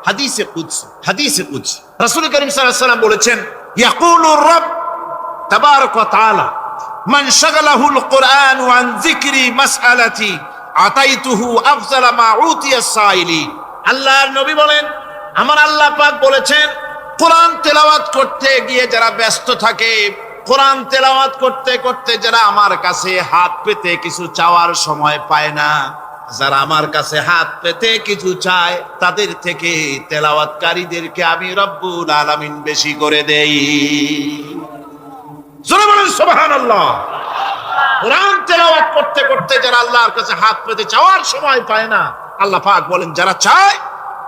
হাদিসে কুদসি রাসূল করিম সাল্লাল্লাহু আলাইহি ওয়াসাল্লাম বলেছেন, ইয়াকুলুর রাব তাবারাক ওয়া তাআলা মান শাগালাহুল কুরআনু আন যিকরি মাসআলাতি আতাইতুহু আফজালা মা উতিয়াস সাইলি। আল্লাহর নবী বলেন, আমার আল্লাহ পাক বলেছেন, কোরআন তেলাওয়াত করতে গিয়ে যারা ব্যস্ত থাকে, কোরআন তেলাওয়াত করতে করতে যারা আমার কাছে হাত পেতে কিছু চাওয়ার সময় পায় না, যারা আমার কাছে হাত পেতে কিছু চায়, তাদের থেকে তেলাওয়াতকারীদেরকে আমি রব্বুল আলামিন বেশি করে দেই। জোরে বলেন সুবহানাল্লাহ। কোরআন তেলাওয়াত করতে করতে যারা আল্লাহর কাছে হাত পেতে চাওয়ার সময় পায় না, আল্লাহ পাক বলেন যারা চায়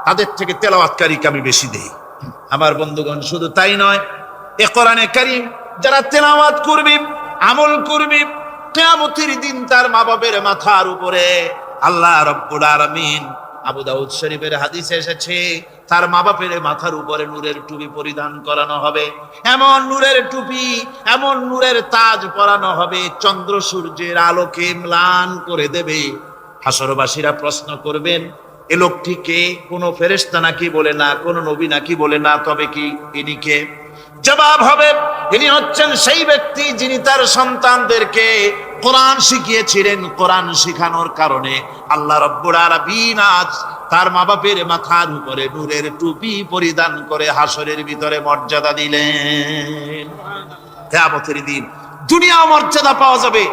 তাদের থেকে তেলাওয়াতকারীকে আমি বেশি দেই। আমার বন্ধুগণ, শুধু তাই নয়, এ কোরআনে কারীম যারা তেলাওয়াত করবে, আমল করবে, কিয়ামতের দিন তার মা বাবার মাথার উপরে আল্লাহ রাব্বুল আলামিন, আবু দাউদ শরীফের হাদিসে এসেছে, তার মা বাপের মাথার উপরে নূরের টুপি পরিধান করানো হবে। এমন নূরের টুপি, এমন নূরের তাজ পরানো হবে, চন্দ্র সূর্যের আলোকে ম্লান করে দেবে। হাসরবাসীরা প্রশ্ন করবেন, এ লোকটি কে? কোন ফেরেশতা নাকি? বলে না। কোন নবী নাকি? বলে না। তবে কি ইনি কে? জবাব হবে, ইনি হচ্ছেন সেই ব্যক্তি যিনি তার সন্তানদেরকে কোরআন শিখিয়েছিলেন। কোরআন শিখানোর কারণে আল্লাহ রাব্বুল আলামিন আজ তার মা বাপের মাথার উপরে নূরের টুপি পরিধান করে হাসরের ভিতরে মর্যাদা দিলেন। কিয়ামতের দিন দুনিয়াও মর্যাদা পাওয়া যাবে,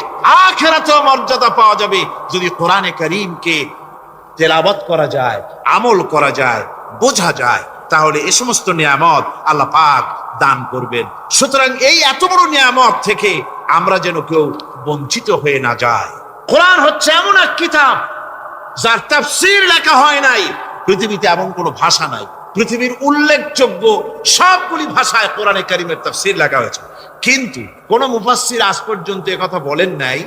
আখিরাতেও মর্যাদা পাওয়া যাবে যদি কোরআনে কারীমকে তেলাওয়াত করা যায়, আমল করা যায়, বোঝা যায়, তাহলে এই সমস্ত নিয়ামত আল্লাহ পাক দান করবেন। সুতরাং এই এত বড় নিয়ামত থেকে আমরা যেন কেউ বঞ্চিত হয়ে না যায়। কোরআন হচ্ছে এমন এক কিতাব যার তাফসীর লেখা হয় নাই। পৃথিবীতে এমন কোনো ভাষা নাই, পৃথিবীর উল্লেখযোগ্য সবগুলি ভাষায় কোরআনে কারীমের তাফসীর লেখা হয়েছে, কিন্তু কোন মুফাসসির আজ পর্যন্ত কথা বলেন নাই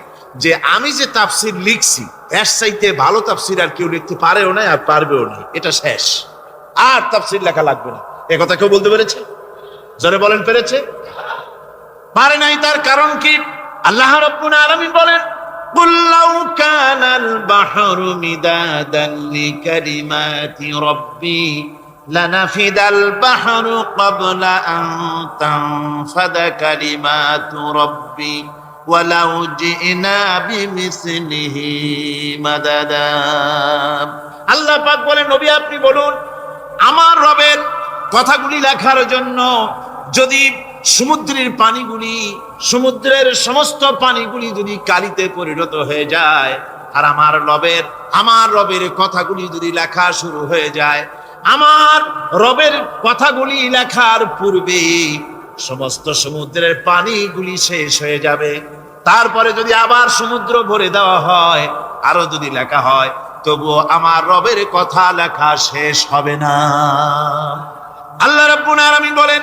যে আমি যে তাফসীর লিখছি এর চাইতে ভালো তাফসীর আর কেউ লিখতে পারেও না আর পারবেও না, এটা শেষ, আর তাফসীর লেখা লাগবে না। এ কথা কেউ বলতে পেরেছে? জোরে বলেন, পেরেছে? পারে নাই। তার কারণ কি? আল্লাহ রাব্বুল আলামিন বলেন, কুল লাউ কানাল বাহরু মিদাদান লিকালিমাতি রাব্বি লানাফিদাল বাহরু ক্বাবলা আন তানফাদা কালিমাতু রাব্বি ওয়ালাউ জিনা বিমিসলিহি মাদাদা। আল্লাহ পাক বলেন, নবী আপনি বলুন, আমার রবের কথাগুলি লেখার জন্য যদি সমুদ্রের পানিগুলি, সমুদ্রের সমস্ত পানিগুলি যদি কালিতে পরিণত হয়ে যায়, আর আমার রবের কথাগুলি যদি লেখা শুরু হয়ে যায়, আমার রবের কথাগুলি লেখার পূর্বে সমস্ত সমুদ্রের পানিগুলি শেষ হয়ে যাবে। তারপরে যদি আবার সমুদ্র ভরে দেওয়া হয়, আরো যদি লেখা হয়, তবুও আমার রবের কথা লেখা শেষ হবে না। আল্লাহ রাব্বুল আলামিন বলেন,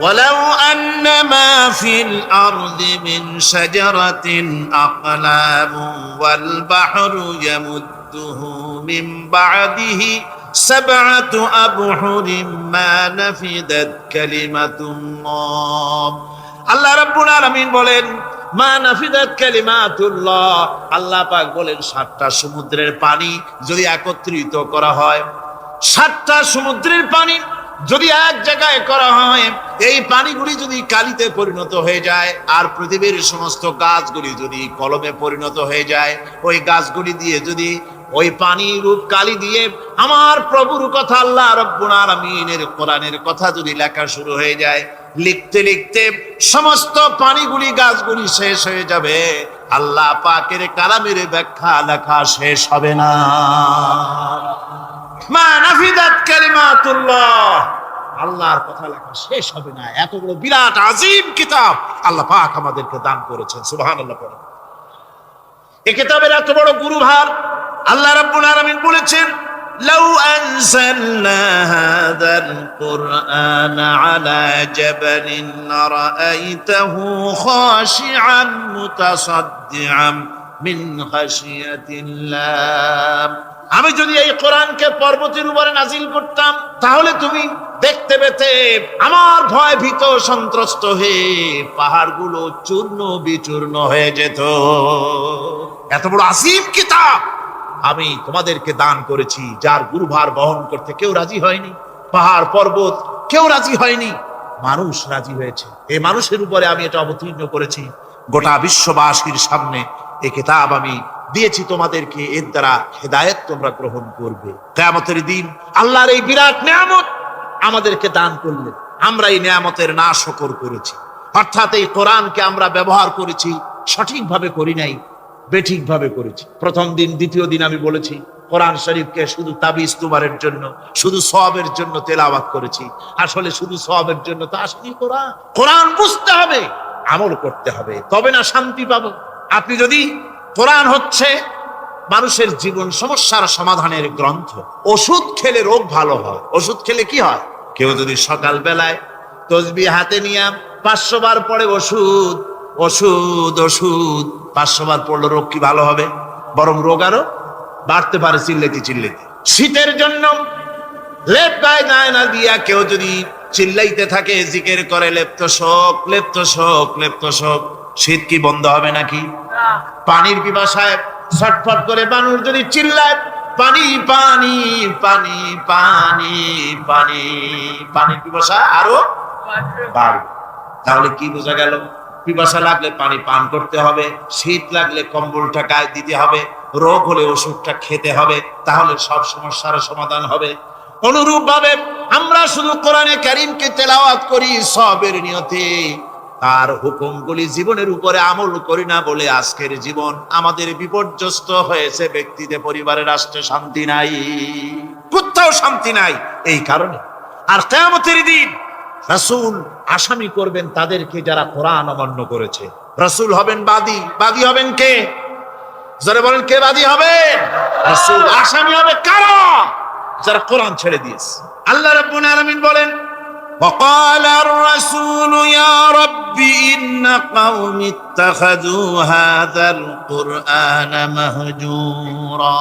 ওয়ালাউ আন্নামা ফিল আরদি মিন শাজারাতিন আকলামু ওয়াল বাহরু ইয়ামুদ্দুহু মিন বা'দিহি সাবআতু আবহুরিম মা নাফিদাত কালিমাতুল্লাহ। আল্লাহ রাব্বুল আলামিন বলেন, মা নাফিদাত কালিমাতুল্লাহ। আল্লাহ পাক বলেন, 7টা সমুদ্রের পানি যদি একত্রিত করা হয়, 7টা সমুদ্রের পানি যদি এক জায়গায় করা হয়, এই পানিগুলি যদি কালিতে পরিণত হয়ে যায়, আর পৃথিবীর সমস্ত গাছগুলি যদি কলমে পরিণত হয়ে যায়, ওই গাছগুলি দিয়ে যদি ওই পানি রূপ কালি দিয়ে আমার প্রভুর কথা, আল্লাহ রাব্বুল আলামিনের কোরআনের কথা যদি লেখা শুরু হয়ে যায়, লিখতে লিখতে সমস্ত পানিগুলি, গাছগুলি শেষ হয়ে যাবে, আল্লাহ পাকের কালামের ব্যাখ্যা লেখা শেষ হবে না। মা নাফিদাত কালিমাতুল্লাহ, আল্লাহর কথা লেখা শেষ হবে না। এত বড় বিরাট আযীম কিতাব আল্লাহ পাক আমাদেরকে দান করেছেন। সুবহানাল্লাহ। এই কিতাবের এত বড় গুরুভার আল্লাহ রাব্বুল আলামিন বলেছেন, লাউ আনজালনা হাযাল কুরআনা আলা জাবালিন লারাআইতাহু খাশিআন মুতাসাদ্দিআন মিন খাশিয়াতিল্লাহ। আমি যদি এই কোরআনকে পর্বতের উপরে নাজিল করতাম, তাহলে তুমি দেখতে পেতে আমার ভয় ভীত সন্ত্রস্ত হয়ে পাহাড়গুলো চূর্ণ বিচূর্ণ হয়ে যেত। এত বড় আযীম কিতাব আমি তোমাদেরকে দান করেছি, যার গুরুভার বহন করতে কেউ রাজি হয়নি, পাহাড় পর্বত কেউ রাজি হয়নি, মানুষ রাজি হয়েছে। এই মানুষের উপরে আমি এটা অবতীর্ণ করেছি, গোটা বিশ্ববাসীর সামনে এই কিতাব আমি দিয়েছি তোমাদেরকে, এর দ্বারা হেদায়েত তোমরা গ্রহণ করবে। কিয়ামতের দিন আল্লাহর এই বিরাট নিয়ামত আমাদেরকে দান করলেন, আমরা এই নিয়ামতের নাশকর করেছি। অর্থাৎ এই কোরআনকে আমরা ব্যবহার করেছি, সঠিকভাবে করি নাই, বেঠিকভাবে করেছি। প্রথম দিন দ্বিতীয় দিন আমি বলেছি কোরআন শরীফকে শুধু তাবিজ তুমারের জন্য, শুধু সওয়াবের জন্য তেলাওয়াত করেছি। আসলে শুধু সওয়াবের জন্য তা আসলে কোরআন, কোরআন বুঝতে হবে, আমল করতে হবে, তবে না শান্তি পাবো। আপনি যদি কোরআন হচ্ছে মানুষের জীবন সমস্যার সমাধানের গ্রন্থ। ওষুধ খেলে রোগ ভালো হয়। ওষুধ খেলে কি হয়? কেউ যদি সকাল বেলায় তসবিহ হাতে নিয়ে 500 বার পড়ে ওষুধ ওষুধ ওষুধ, 500 বার পড়লে রোগ কি ভালো হবে? বরং রোগ আরো বাড়তে পারে চিল্লাতে চিল্লাতে। শীতের জন্য লেপ গায়ে গায়ে না দিয়া কেউ যদি চিল্লাইতে থাকে, জিকির করে লেপ্ত শোক লেপ্ত শোক লেপ্ত শোক, শীত কি বন্ধ হবে নাকি? পানির পিপাসায় ছটফট করে মানুষ যদি চিল্লায় পানি পানি পানি পানি পানি, পানির পিপাসা আরো বাড়বে। তাহলে কি বোঝা গেল? পিপাসা লাগলে পানি পান করতে হবে, শীত লাগলে কম্বলটা গায়ে দিতে হবে, রোগ হলে ওষুধটা খেতে হবে, তাহলে সব সমস্যার সমাধান হবে। অনুরূপ ভাবে আমরা শুধু কোরআনে কারীমকে তেলাওয়াত করি সওয়াবের নিয়তে, তার হুকুমগুলি জীবনের উপরে আমল করি না বলে আজকের জীবন আমাদের বিপর্যস্ত হয়েছে। ব্যক্তিতে, পরিবারে, রাষ্ট্রে শান্তি নাই, কোথাও শান্তি নাই এই কারণে। আর কিয়ামতের দিন রাসূল আসামি করবেন তাদেরকে যারা কোরআন অমান্য করেছে। রাসূল হবেন বাদী। বাদী হবেন কে? যারা বলেন কে বাদী হবে? রাসূল। আসামি হবে কারা? যারা কোরআন ছেড়ে দিয়েছে। আল্লাহ রাব্বুল আলামিন বলেন وقال الرسول يا رب إن قوم اتخذوا هذا القرآن مهجورا।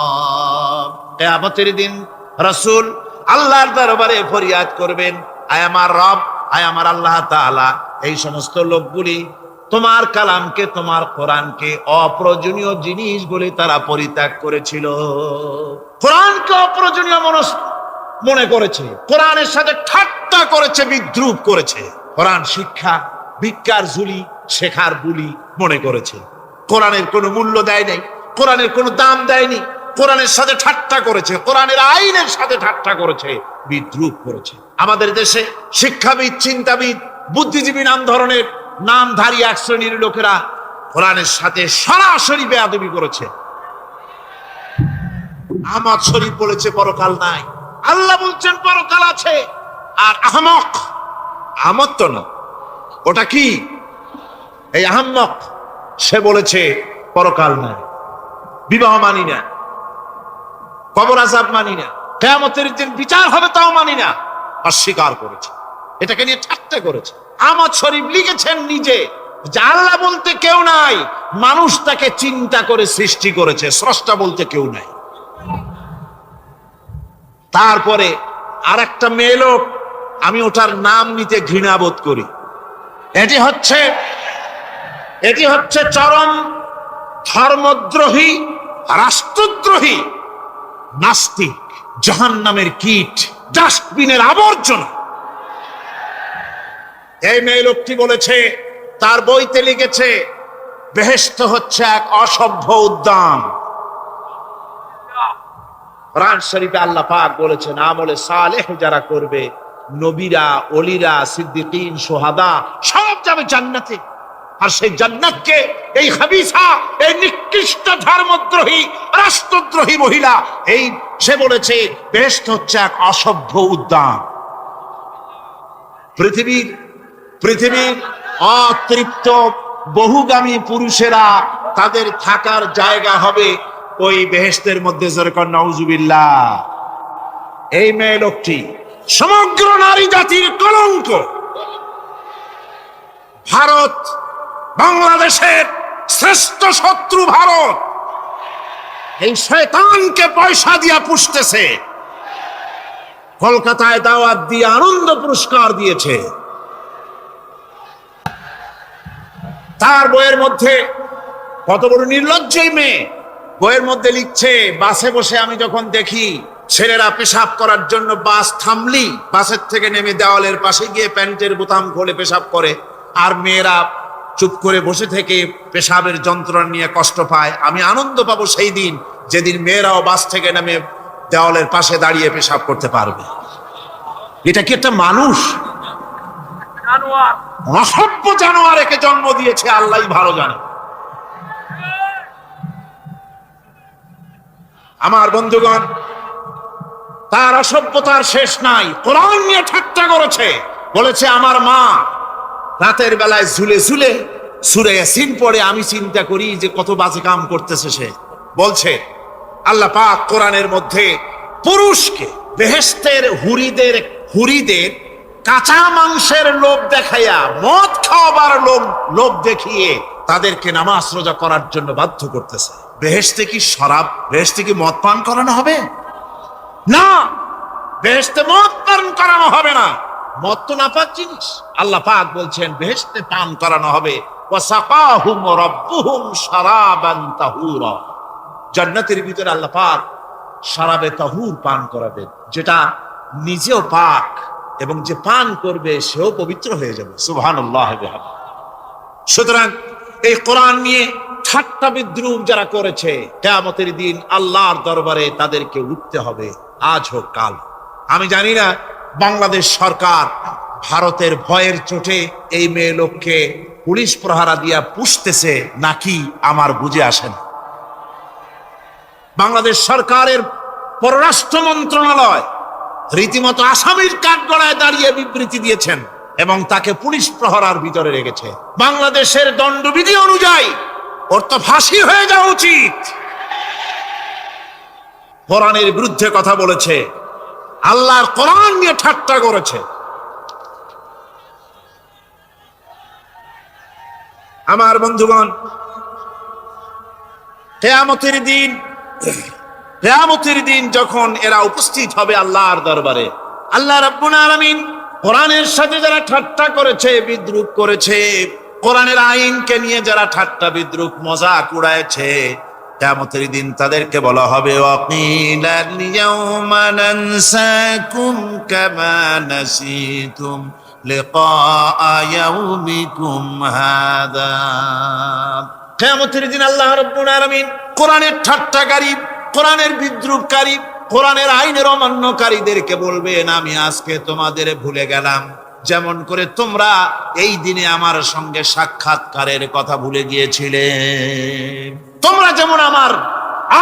কিয়ামতের দিন রাসূল আল্লাহর দরবারে ফরিয়াদ করবেন, আয় আমার রব, আয় আমার আল্লাহ তাআলা, এই সমস্ত লোকগুলি তোমার কালামকে, তোমার কোরআনকে অপ্রয়োজনীয় জিনিস বলে তারা পরিত্যাগ করেছিল। কোরআনকে অপ্রয়োজনীয় মনে করেছে, কোরআনের সাথে ঠাট্টা করেছে, বিদ্রুপ করেছে। কোরআন শিক্ষা ভিক্ষার ঝুলি, শেখার বুলি মনে করেছে। কোরআনের কোনো মূল্য দেয় নাই, কোরআনের কোনো দাম দেয়নি, কোরআনের সাথে ঠাট্টা করেছে, কোরআনের আইনের সাথে ঠাট্টা করেছে, বিদ্রুপ করেছে। আমাদের দেশে শিক্ষাবিদ, চিন্তাবিদ, বুদ্ধিজীবী নাম ধরনের নামধারী এক শ্রেণীর লোকেরা কোরআনের সাথে সরাসরি বেয়াদবি করেছে। আহমদ শরীফ বলেছে পরকাল নাই, আল্লাহ বলছেন পরকাল আছে। আর আহমক, আহমদ তো না, ওটা কি? এই আহমক সে বলেছে পরকাল নাই, বিবাহ মানি না, কবর আযাব মানি না, কিয়ামতের দিন বিচার হবে তাও মানি না, অস্বীকার করেছে। এটাকে নিয়ে ঠাট্টা করেছে। আহমদ শরীফ লিখেছেন নিজে যে আল্লাহ বলতে কেউ নাই, মানুষ তাকে চিন্তা করে সৃষ্টি করেছে, স্রষ্টা বলতে কেউ নাই। তারপরে আর একটা মেয়ে লোক, আমি ওটার নাম নিতে ঘৃণা বোধ করি, এটি হচ্ছে চরম ধর্মদ্রোহী, রাষ্ট্রদ্রোহী, নাস্তিক, জাহান্নামের কীট, ডাস্টবিনের আবর্জনা। এই মেয়ে লোকটি বলেছে, তার বইতে লিখেছে বেহেশত হচ্ছে এক অসভ্য উদ্যান। কোরআন শরীফে আল্লাহ পাক বলেছেন আমলে সালেহ যারা করবে, নবীরা, ওলিরা, সিদ্দিকীন, শুহাদা সব যাবে জান্নাতে। আর সেই জান্নাতকে এই খাবিসা, এই নিকৃষ্ট ধর্মদ্রোহী, রাষ্ট্রদ্রোহী মহিলা, এই সে বলেছে বেহেশত হচ্ছে এক অসভ্য উদ্যান। পৃথিবীর অতৃপ্ত বহুগামী পুরুষেরা তাদের থাকার জায়গা হবে ওই বেহেশতের মধ্যে। যেরকম নাউজুবিল্লাহ। এই মেয়ে লোকটি সমগ্র নারী জাতির কলঙ্ক। ভারত, বাংলাদেশের শ্রেষ্ঠ শত্রু ভারত, এই শয়তানকে পয়সা দিয়া পুষতেছে। কলকাতায় দাওয়াত দিয়ে আনন্দ পুরস্কার দিয়েছে। তার বইয়ের মধ্যে কত বড় নির্লজ্জ মেয়ে, বইয়ের মধ্যে লিখছে, বাসে বসে আমি যখন দেখি ছেলেরা পেশাব করার জন্য বাস থামলি বাসের থেকে নেমে দেওয়ালের পাশে গিয়ে প্যান্টের বোতাম খুলে পেশাব করে, আর মেয়েরা চুপ করে বসে থেকে পেশাবের যন্ত্রণা নিয়ে কষ্ট পায়, আমি আনন্দ পাবো সেই দিন যেদিন মেয়েরাও বাস থেকে নেমে দেওয়ালের পাশে দাঁড়িয়ে পেশাব করতে পারবে। এটা কি একটা মানুষ? অসভ্য জানোয়ার একে জন্ম দিয়েছে, আল্লাহই ভালো জানে। আমার বন্ধুগণ, তার অসভ্যতার শেষ নাই। কোরআন নিয়ে ঠাট্টা করেছে, বলেছে আমার মা রাতের বেলায় ঝুলে ঝুলে সূরা ইয়াসিন পড়ে, আমি চিন্তা করি যে কত বাজে কাম করতেছে সে। বলছে আল্লাহ পাক কোরআনের মধ্যে পুরুষকে বেহেশতের হুরিদের কাঁচা মাংসের লোভ দেখাইয়া, মদ খাওয়াবার লোভ দেখিয়ে তাদেরকে নামাজ রোজা করার জন্য বাধ্য করতেছে। বেহেশতে কি শরাব, বেহেশতে কি মদ পান করানো হবে? না, বেহেশতে মদ পান করানো হবে না। মদ তো নাপাক জিনিস। আল্লাহ পাক বলছেন বেহেশতে পান করানো হবে। ওয়াসাকাহুম রাব্বুহুম শারাবান তাহুরা, জান্নাতের ভিতরে আল্লাহ পাক শারাবে তাহুর পান করাবেন, যেটা নিজেও পাক এবং যে পান করবে সেও পবিত্র হয়ে যাবে। সুবহানাল্লাহ। সুতরাং এই কোরআন নিয়ে ঠাট্টা বিদ্রুপ যারা করেছে, কিয়ামতের দিন আল্লাহর দরবারে তাদেরকে উঠতে হবে, আজ হোক কাল। আমি জানি না বাংলাদেশ সরকার ভারতের ভয়ের চোটে এই মেয়ে লোককে পুলিশ প্রহারা দিয়া পুষতেছে নাকি আমার বুঝে আসে না। বাংলাদেশ সরকারের পররাষ্ট্র মন্ত্রণালয় রীতিমতো আসামির কাঠগড়ায় দাঁড়িয়ে বিবৃতি দিয়েছেন এবং তাকে পুলিশ প্রহরার ভিতরে রেখেছে। বাংলাদেশের দণ্ডবিধি অনুযায়ী ওর তো ফাঁসি হয়ে যাওয়া উচিত। কোরআনের বিরুদ্ধে কথা বলেছে, আল্লাহর কোরআন নিয়ে ঠাট্টা করেছে। আমার বন্ধুগণ, কিয়ামতের দিন যখন এরা উপস্থিত হবে আল্লাহর দরবারে, আল্লাহ রাব্বুল আলামিন কোরআনের সাথে যারা ঠাট্টা করেছে, বিদ্রুপ করেছে, কোরআনের আইনকে নিয়ে যারা ঠাট্টা বিদ্রুপ মজাক উড়াইছে, কিয়ামতের দিন তাদেরকে বলা হবে ওয়াকিলাল ইয়াউমা নানসাকুম কামা নাসিতুম লিকা ইয়াউমিকুম হাদা। কিয়ামতের দিন আল্লাহ রাব্বুল আলামিন কোরআনের ঠাট্টাকারী, কোরআনের বিদ্রুপকারী, কোরআনের আইনের অমান্যকারীদেরকে বলবেন আমি আজকে তোমাদের ভুলে গেলাম, যেমন করে তোমরা এই দিনে আমার সঙ্গে সাক্ষাৎকারের কথা ভুলে গিয়েছিলে। তোমরা যেমন আমার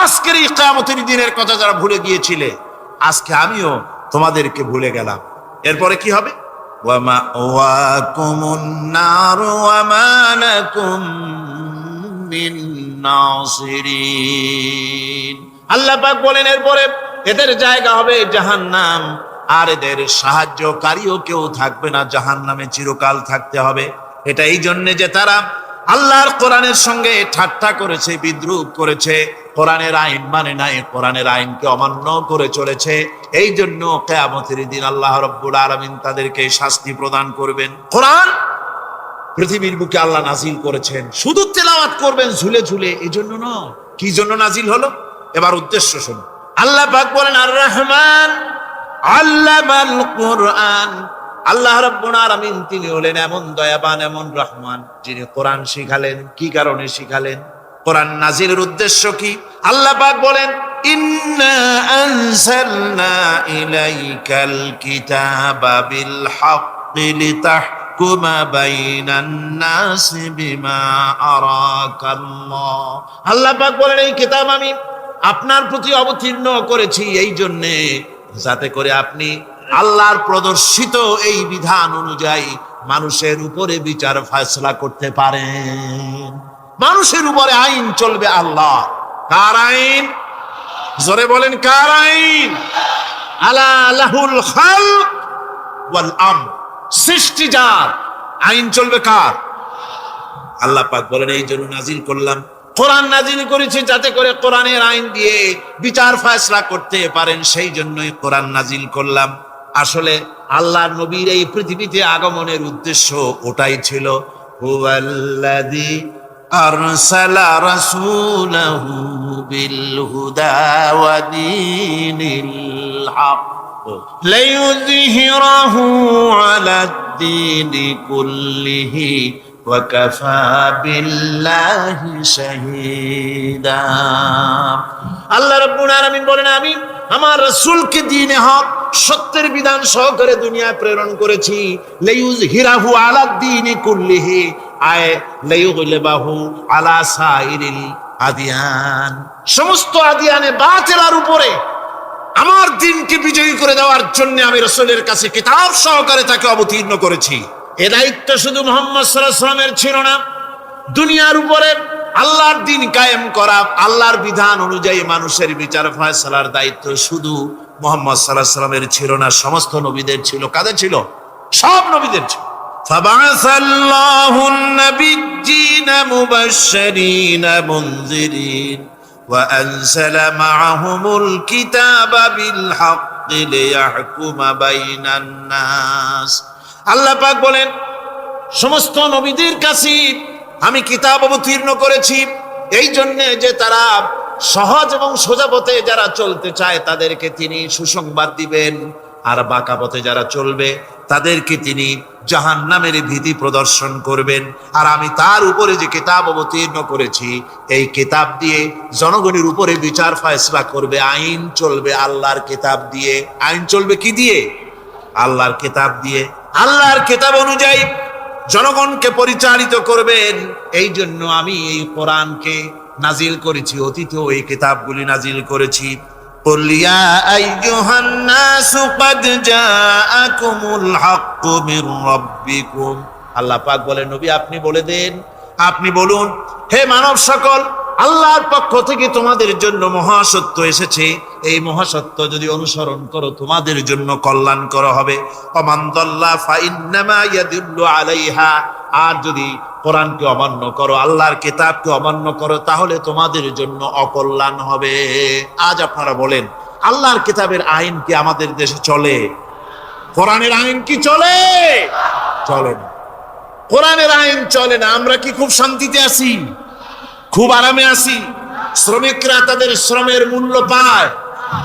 আজকের এই কিয়ামতের দিনের কথা যারা ভুলে গিয়েছিলে, আজকে আমিও তোমাদেরকে ভুলে গেলাম। এরপরে কি হবে? ওয়া মাওয়াকুমুন নার ওয়া মা লাকুম মিন নাসিরিন। আল্লাহ পাক বলেন এরপরে এদের জায়গা হবে জাহান্নাম, আর এদের সাহায্যকারীও কেউ থাকবে না, জাহান্নামে চিরকাল থাকতে হবে। এটা এই জন্য যে তারা আল্লাহর কোরআনের সঙ্গে ঠাট্টা করেছে, বিদ্রুপ করেছে, কোরআনের আইন মানে নাই, কোরআনের আইনকে অমান্য করে চলেছে। এই জন্য কিয়ামতের দিন আল্লাহ রাব্বুল আলামিন তাদেরকে শাস্তি প্রদান করবেন। কোরআন পৃথিবীর বুকে আল্লাহ নাজিল করেছেন, শুধু তেলাওয়াত করবেন ঝুলে ঝুলে, এই জন্য নয়। কি জন্য নাজিল হলো? এবার উদ্দেশ্য শুনুন। আল্লাহ পাক বলেন আর রহমান আল্লামাল কোরআন। আল্লাহ রাব্বুল আলামিন তিনি হলেন এমন দয়াবান, এমন রহমান, যিনি কোরআন শিখালেন। কি কারণে শিখালেন? কোরআন নাজিলের উদ্দেশ্য কি? আল্লাহ পাক বলেন ইন্না আনজালনা ইলাইকাল কিতাবা বিল হাক্কি লিতাহকুমা বাইনান নাসি বিমা আরাকাল্লাহ। আল্লাহ পাক বলেন এই কিতাব আমি আপনার প্রতি অবতীর্ণ করেছি এই জন্যে যাতে করে আপনি আল্লাহর প্রদর্শিত এই বিধান অনুযায়ী মানুষের উপরে বিচার ফয়সালা করতে পারেন। মানুষের উপরে আইন চলবে আল্লাহ। কার আইন? জোরে বলেন কার আইন? আলা লাহুল খালক ওয়াল আমর। সৃষ্টি যার, আইন চলবে কার? আল্লাহ পাক বলেন এই জন্য নাজিল করলাম, কোরআন নাজিল করেছি যাতে করে কোরআনের আইন দিয়ে বিচার ফয়সালা করতে পারেন, সেই জন্যই কোরআন নাজিল করলাম। আসলে আল্লাহর নবীর এই পৃথিবীতে আগমনের উদ্দেশ্য ওটাই ছিল। হুয়াল্লাযী আরসালা রাসূলাহু বিল হুদা ওয়া দীনিল হক লিইয়ুযহিরাহু আলাদ-দীনি কুল্লিহি ওয়া কাফা বিল্লাহি শাহীদা। আল্লাহ রাব্বুল আলামিন বলেন, আমি আমার রাসূলকে দ্বীনে হক সত্যের বিধান সহকারে দুনিয়ায় প্রেরণ করেছি। লিইয়ুযহিরাহু আলাদ-দীনি কুল্লিহি আয় লিইয়ুগলিবাহু আলা সাইরিল আদিয়ান, সমস্ত আদিয়ানে বাতিলের উপরে আমার দ্বীনকে বিজয়ী করে দেওয়ার জন্য আমি রাসূলের কাছে কিতাব সহকারে তাকে অবতীর্ণ করেছি। এ দায়িত্ব শুধু মুহাম্মদ সাল্লাল্লাহু আলাইহি ওয়াসাল্লামের ছিল না, দুনিয়ার উপরে আল্লাহর দ্বীন কায়েম করা, আল্লাহর বিধান অনুযায়ী মানুষের বিচার ফয়সালার দায়িত্ব শুধু মুহাম্মদ সাল্লাল্লাহু আলাইহি ওয়াসাল্লামের ছিল না, সমস্ত নবীদের ছিল। কাদের ছিল? সব নবীদের ছিল। ফাবাসাল্লাহু আন-নাবিয়্যিনা মুবাশশিরিনা মুনযিরিন ওয়া আনজালা মা'আহুমুল কিতাবা বিল হাক্কি লিয়াহকুমা বাইনান নাস। আল্লাহ পাক বলেন, সমস্ত নবীদের কাছে আমি কিতাব অবতীর্ণ করেছি এই জন্য যে তারা সহজ এবং সোজা পথে যারা চলতে চায় তাদেরকে তিনি সুসংবাদ দিবেন, আর বাঁকা পথে যারা চলবে তাদেরকে তিনি জাহান্নামের ভীতি প্রদর্শন করবেন। আর আমি তার উপরে যে কিতাব অবতীর্ণ করেছি এই কিতাব দিয়ে জনগণের উপরে বিচার ফয়সালা করবে, আইন চলবে আল্লাহর কিতাব দিয়ে। আইন চলবে কি দিয়ে? আল্লাহর কিতাব দিয়ে। আল্লাহর কিতাব অনুযায়ী জনগণকে পরিচালিত করবেন। এই জন্য আমি এই কোরআনকে নাজিল করেছি, অতীতেও এই কিতাবগুলি নাজিল করেছি। কুল ইয়া আইয়ুহান নাসু ক্বাদ জাআকুমুল হাক্কু মির রাব্বিকুম। আল্লাহ পাক বলেন, নবী আপনি বলে দেন, আপনি বলুন, হে মানব সকল, আল্লাহর পক্ষ থেকে তোমাদের জন্য মহাসত্য এসেছে। এই মহাসত্য যদি অনুসরণ করো তোমাদের জন্য কল্যাণকর হবে। ওমান দাল্লা ফাইন্নামা ইয়াদুল্লু আলাইহা, আর যদি কোরআনকে অমান্য করো, আল্লাহর কিতাবকে অমান্য করো, তাহলে তোমাদের জন্য অকল্যাণ হবে। আজ আপনারা বলেন, আল্লাহর কিতাবের আইন কি আমাদের দেশে চলে? কোরআনের আইন কি চলে? চলে না। কোরআনের আইন চলে না। আমরা কি খুব শান্তিতে আছি? খুব আরামে আছি? শ্রমিকরা তাদের শ্রমের মূল্য পায়,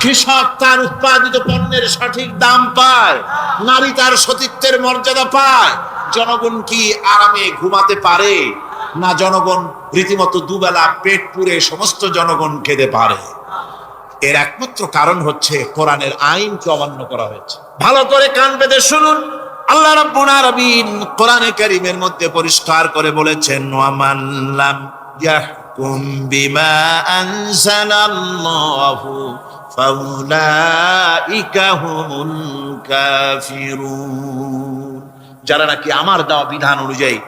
কৃষক তার উৎপাদিত পণ্যের সঠিক দাম পায়, নারী তার সতীত্বের মর্যাদা পায়। জনগণ কি আরামে ঘুমাতে পারে? না, জনগণ রীতিমতো দুবেলা পেট পুরে সমস্ত জনগণ খেতে পারে। এর একমাত্র কারণ হচ্ছে কোরআনের আইনকে অমান্য করা হয়েছে। ভালো করে কান পেতে শুনুন, আল্লাহ রাব্বুল আলামিন কোরআনে কারীমের মধ্যে পরিষ্কার করে বলেছেন, ওয়া মান লাম ইয়াহকুম বিমা আনজালাল্লাহু ফাউলাইকা হুমুল কাফিরুন। যারা নাকি আমার দেওয়া বিধান অনুযায়ী,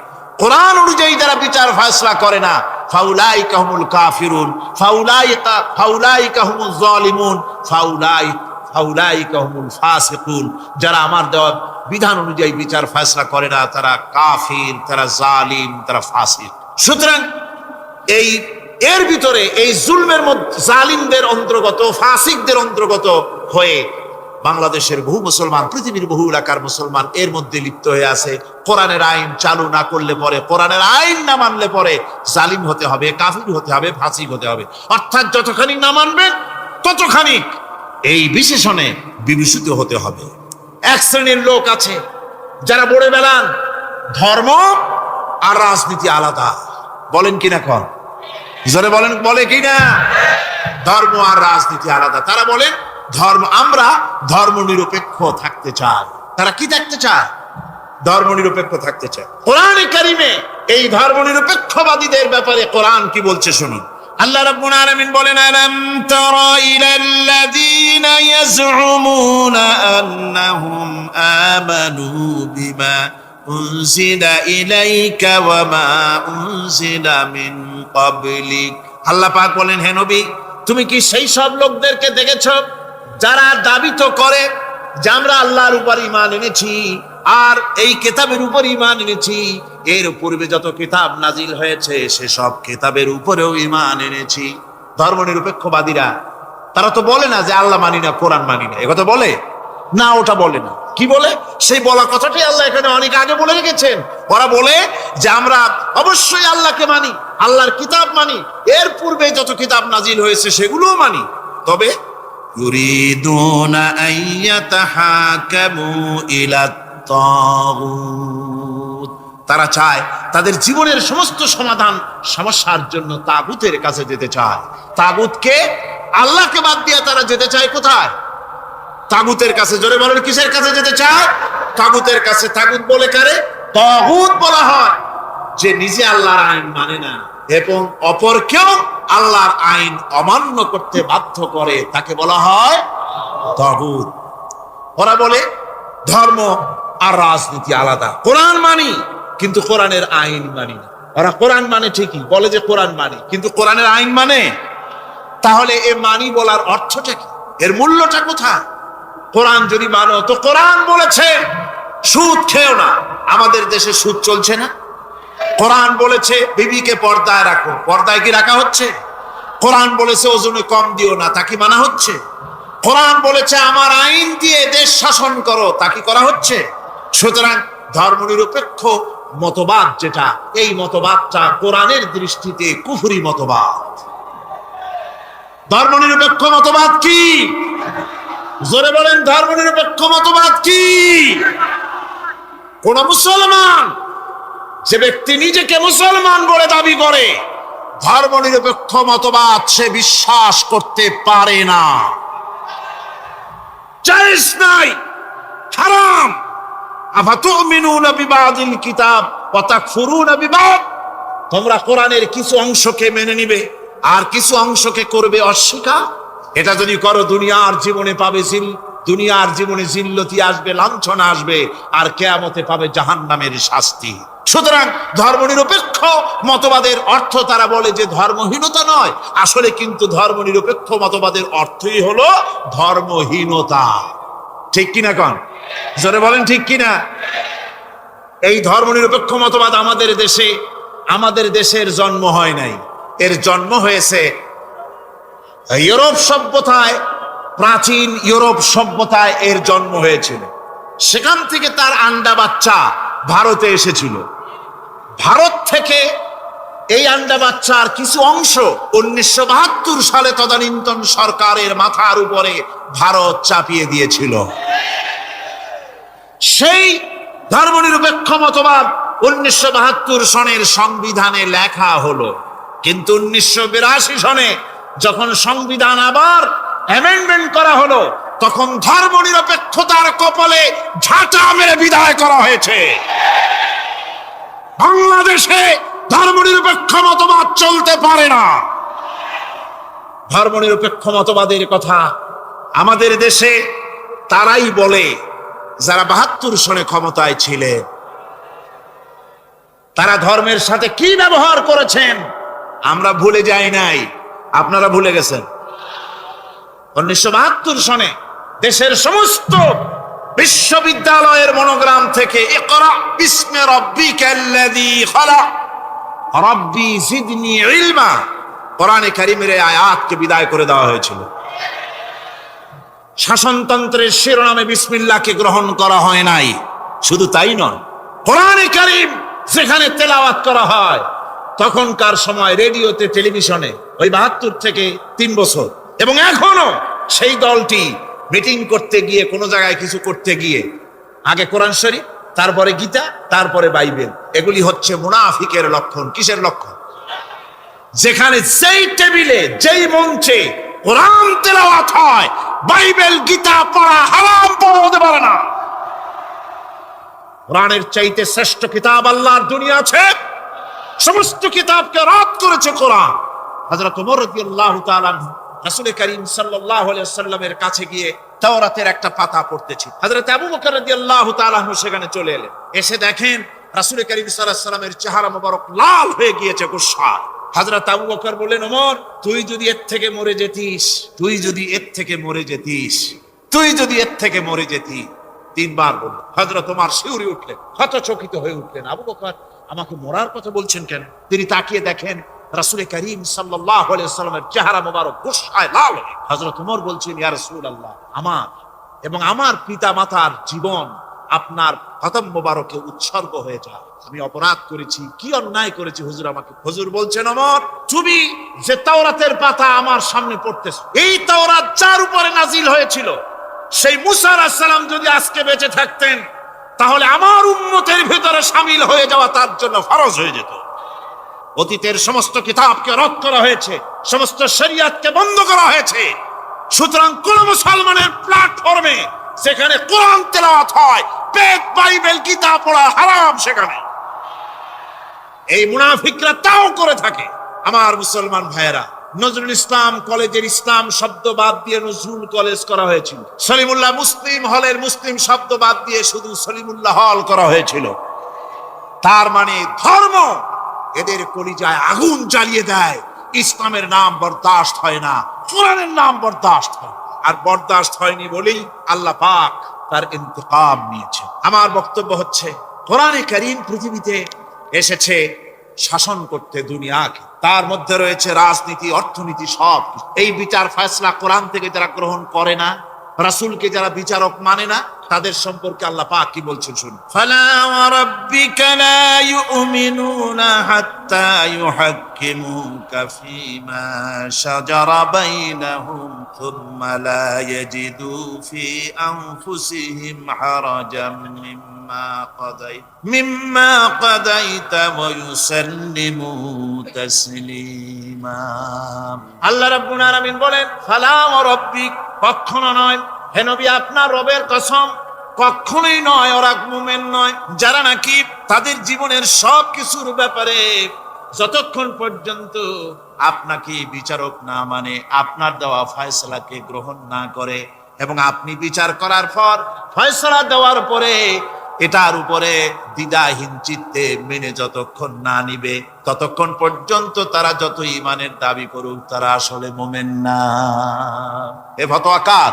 কোরআন অনুযায়ী যারা বিচার ফয়সালা করে না, ফাউলাইকা হুমুল কাফিরুন, ফাউলাইকা হুমুজ জালিমুন, ফাউলাইকা হুমুল ফাসিকুন। যারা আমার দেওয়া বিধান অনুযায়ী বিচার ফয়সালা করে না তারা কাফির, তারা জালিম, তারা ফাসিক। সুতরাং এর ভিতরে এই জুলমের মধ্যে জালিমদের অন্তর্গত, ফাসিকদের অন্তর্গত হয়ে বাংলাদেশের বহু মুসলমান, পৃথিবীর বহু এলাকার মুসলমান এর মধ্যে লিপ্ত হয়ে আছে। কোরআনের আইন চালু না করলে পরে, কোরআনের আইন না মানলে পরে জালিম হতে হবে, কাফির হতে হবে, ফাসিক হতে হবে। অর্থাৎ যতখানি না মানবেন ততখানি এই বিশেষণে বিভূষিত হতে হবে। এক শ্রেণীর লোক আছে যারা বলে বেড়ান ধর্ম আর রাজনীতি আলাদা। বলেন কিনা? কন জোরে বলেন, বলে কিনা? ধর্ম আর রাজনীতি আলাদা। তারা বলেন আমরা ধর্ম নিরপেক্ষ থাকতে চাই। তারা কি থাকতে চায়? ধর্ম নিরপেক্ষ থাকতে চায়। কোরআনে কারীমে এই ধর্ম নিরপেক্ষবাদীদের ব্যাপারে কোরআন কি বলছে শুনুন। আল্লাহ রাব্বুল আলামিন বলেন, আলাম তারা ইলাল্লাযীনা ইয়াজউমুনা আন্নাহুম আমানু বিমা উনজিলা ইলাইকা ওয়া মা উনজিলা মিন ক্বাবলিক। আল্লাহ পাক বলেন, হে নবী, তুমি কি সেই সব লোকদেরকে দেখেছো যারা দাবি তো করে যে আমরা আল্লাহর উপর ঈমান এনেছি আর এই কিতাবের উপর ঈমান এনেছি, এর পূর্বে যত কিতাব নাজিল হয়েছে সেসব কিতাবের উপরেও ঈমান এনেছি। ধর্ম নিরপেক্ষবাদীরা তারা তো বলে না যে আল্লাহ মানি না, কোরআন মানি না, একথা বলে না, ওটা বলে না। কি বলে? সেই বলা কথাটাই আল্লাহ এখানে অনেক আগে বলে রেখেছেন। ওরা বলে যে আমরা অবশ্যই আল্লাহকে মানি, আল্লাহর কিতাব মানি, এর পূর্বে যত কিতাব নাজিল হয়েছে সেগুলোও মানি। তবে ইউরিদুনা আইয়াতাহাকামু ইলাত তাগুত, তারা চায় তাদের জীবনের সমস্ত সমাধান সমস্যার জন্য তাগুতের কাছে যেতে চায়। তাগুতকে, আল্লাহকে বাদ দিয়ে তারা যেতে চায় কোথায়? তাগুতের কাছে। জোরে বলেন, কিসের কাছে যেতে চায়? তাগুতের কাছে। তাগুত বলে কারে? তাগুত বলা হয় যে নিজে আল্লাহর আইন মানে না এবং অপরকেও আল্লাহর আইন অমান্য করতে বাধ্য করে, তাকে বলা হয় তাগুত। ওরা বলে ধর্ম আর রাজনীতি আলাদা, কোরআন মানি কিন্তু কোরআনের আইন মানি না। ওরা কোরআন মানে ঠিকই, বলে যে কোরআন মানি, কিন্তু কোরআনের আইন মানে। তাহলে এ মানি বলার অর্থটা কি? এর মূল্যটা কোথায়? কোরআন যদি মানো তো কোরআন বলেছে সুদ খেও না, আমাদের দেশে সুদ চলছে না। কোরআন বলেছে বিবিকে পর্দায় রাখো, পর্দায় কি রাখা হচ্ছে? কোরআন বলেছে ওজনে কম দিও না, তা কি মানা হচ্ছে? কোরআন বলেছে আমার আইন দিয়ে দেশ শাসন করো, তা কি করা হচ্ছে? সুতরাং ধর্মনিরপেক্ষ মতবাদ যেটা, এই মতবাদটা কোরআনের দৃষ্টিতে কুফরি মতবাদ। ধর্মনিরপেক্ষ মতবাদ কি? জোরে বলেন, ধর্মনিরপেক্ষ মতবাদ কি? কোন মুসলমান, যে ব্যক্তি নিজেকে মুসলমান বলে দাবি করে, ধর্মনিরপেক্ষ মতবাদ সে বিশ্বাস করতে পারে না, জায়েজ নাই, হারাম। আফাতুমিনুনা বিবাদিল কিতাব ওয়া তাকফুরুনা বিবাদ, তোমরা কোরআনের কিছু অংশকে মেনে নিবে আর কিছু অংশকে করবে অস্বীকার। এটা যদি করো দুনিয়ার জীবনে পাবে দুনিয়ার জীবনে জিল্লতি আসবে, লাঞ্ছনা আসবে, আর কিয়ামতে পাবে জাহান্নামের শাস্তি। সুতরাং ধর্মনিরপেক্ষ মতবাদের অর্থ তারা বলে যে ধর্মহীনতা নয়, আসলে কিন্তু ধর্মনিরপেক্ষ মতবাদের অর্থই হলো ধর্মহীনতা। ঠিক কিনা কন? জোরে বলেন ঠিক কিনা? এই ধর্মনিরপেক্ষ মতবাদ আমাদের দেশের জন্ম হয় নাই, এর জন্ম হয়েছে ইউরোপ সভ্যতায়। প্রাচীন ইউরোপ সভ্যতায় এর জন্ম হয়েছিল, সেখান থেকে তার আন্ডা বাচ্চা ভারতে এসেছিল। ভারত থেকে এই আন্ডা বাচ্চার কিছু অংশ 1972 সালে তদানীন্তন সরকারের মাথার উপরে ভারত চাপিয়ে দিয়েছিল। সেই ধর্মনিরপেক্ষ মতবাদ 1972 সনের সংবিধানে লেখা হলো, কিন্তু 1982 সনে যখন সংবিধান আবার অ্যামেন্ডমেন্ট করা হলো, তখন ধর্মনিরপেক্ষতার কপালে ঝাঁটা মেরে বিদায় করা হয়েছে। বাংলাদেশে ধর্মনিরপেক্ষ মতবাদ চলতে পারে না। ধর্মনিরপেক্ষ মতবাদের কথা আমাদের দেশে তারাই বলে যারা 72 সনে ক্ষমতায় ছিলেন। তারা ধর্মের সাথে কি ব্যবহার করেছেন আমরা ভুলে যাই নাই, আপনারা ভুলে গেছেন। 1972 সনে দেশের সমস্ত বিশ্ববিদ্যালয়ের মনোগ্রাম থেকে ইকরা বিসমি রাব্বিকাল্লাযী খালাক রাব্বি জিদনি ইলমা, কোরআনে কারীমের আয়াতকে বিদায় করে দেওয়া হয়েছিল। শাসনতন্ত্রের শিরোনামে বিসমিল্লাহকে গ্রহণ করা হয় নাই। শুধু তাই নয়, কোরআনে কারীম যেখানে তেলাওয়াত করা হয়, তখনকার সময় রেডিওতে, টেলিভিশনে, ওই 72 থেকে 3 বছর, এবং এখনো সেই দলটি মিটিং করতে গিয়ে, কোনো জায়গায় কিছু করতে গিয়ে, আগে কোরআন শরীফ, তারপরে গীতা, তারপরে বাইবেল, এগুলি হচ্ছে মুনাফিকের লক্ষণ। কিসের লক্ষণ? যেখানে যেই টেবিলে, যেই মঞ্চে কোরআন তেলাওয়াত হয়, বাইবেল গীতা পড়া হারাম, পড়া হতে পারে না। কোরআনের চাইতে শ্রেষ্ঠ কিতাব আল্লাহর দুনিয়া আছে। সমস্ত কিতাবকে রদ করেছে কোরআন। হযরত ওমর রাদিয়াল্লাহু তাআলা রাসূল করিম সাল্লাল্লাহু আলাইহি ওয়াসাল্লামের কাছে গিয়ে তাওরাতের একটা পাতা পড়তেছি। হযরত আবু বকর রাদিয়াল্লাহু তাআলা সেখানে চলে এলেন। এসে দেখেন রাসূল করিম সাল্লাল্লাহু আলাইহি ওয়াসাল্লামের চেহারা মোবারক লাল হয়ে গিয়েছে গুসায়। হযরত আবু বকর বললেন, ওমর, তুই যদি এর থেকে মরে যেতিস, তুই যদি এর থেকে মরে যেতিস, তুই যদি এর থেকে মরে যেতি। 3 বার বলল। হযরত ওমর শিউরে উঠলেন, হতচকিত হয়ে উঠলেন। আবু বকর আমাকে মরার কথা বলছেন কেন? তিনি তাকিয়ে দেখেন রাসূল করিম সাল্লাল্লাহু আলাইহি ওয়াসাল্লামের চেহারা মোবারক গুসায় লাল। হযরত ওমর বলছেন, ইয়া রাসূলুল্লাহ, আমার এবং আমার পিতা মাতার জীবন আপনার খতম মোবারকে উৎসর্গ হয়ে যায়। আমি অপরাধ করেছি, কি অন্যায় করেছি হুজুর আমাকে। হুজুর বলছেন, ওমর তুমি যে তাওরাতের পাতা আমার সামনে পড়তেছো, এই তাওরাত যার উপরে নাজিল হয়েছিল সেই মুসা আলাইহিস সালাম যদি আজকে বেঁচে থাকতেন তাহলে আমার উম্মতের ভিতরে শামিল হয়ে যাওয়া তার জন্য ফরজ হয়ে যেত। অতীতের সমস্ত কিতাবকে রদ করা হয়েছে, সমস্ত শরিয়াতকে বন্ধ করা হয়েছে। সুতরাং কোন মুসলমানের প্ল্যাটফর্মে যেখানে কোরআন তেলাওয়াত হয়, বেদ বাইবেল কিতাব পড়া হারাম সেখানে। এই মুনাফিকরা তাও করে থাকে। আমার মুসলমান ভাইয়েরা, নজরুল ইসলাম কলেজের ইসলাম শব্দ বাদ দিয়ে নজরুল কলেজ করা হয়েছিল। সলিমুল্লাহ মুসলিম হলের মুসলিম শব্দ বাদ দিয়ে শুধু সলিমুল্লাহ হল করা হয়েছিল। তার মানে ধর্ম এদের কলিজায় আগুন জ্বালিয়ে দেয়। ইসলামের নাম বরদাস্ত হয় না, কোরআনের নাম বরদাস্ত হয়। আর বরদাস্ত হয়নি বলেই আল্লাহ পাক তার ইন্তেকাম নিয়েছে। আমার বক্তব্য হচ্ছে, কোরআনে কারীম পৃথিবীতে এসেছে শাসন করতে দুনিয়াকে। তার মধ্যে রয়েছে রাজনীতি, অর্থনীতি, সব। এই বিচার ফয়সালা কোরআন থেকে যারা গ্রহণ করে না, রাসূলকে যারা বিচারক মানে না, তাদের সম্পর্কে আল্লাহ পাক কি বলছেন শুনুন। ফালা ওয়া রাব্বিকা লা ইউমিনুনা হাত্তা ইউহাক্কিমুকা ফীমা শাজারা বাইনাহুম থুম্মা লা ইয়াজিদু ফী আনফুসিহিম হারাজাম মিম্মা কাদাইতা ওয়া ইউসাল্লিমু তাসলিমা। আল্লাহ রাব্বুল আলামিন বলেন, ফালা ওয়া রাব্বিক, কখনো নয় হে নবী, আপনার রবের কসম, কখনোই নয়। ওরা মুমিন নয় যারা নাকি তাদের জীবনের সব কিছুর ব্যাপারে যতক্ষণ পর্যন্ত আপনাকে বিচারক না মানে, আপনার দেওয়া ফয়সালাকে গ্রহণ না করে, এবং আপনি বিচার করার পর ফয়সালা দেওয়ার পরে এটার উপরে দ্বিধাহীন চিত্তে মেনে যতক্ষণ না নিবে, ততক্ষণ পর্যন্ত তারা যত ঈমানের দাবি করুক, তারা আসলে মুমিন না। এ ফতোয়া কার?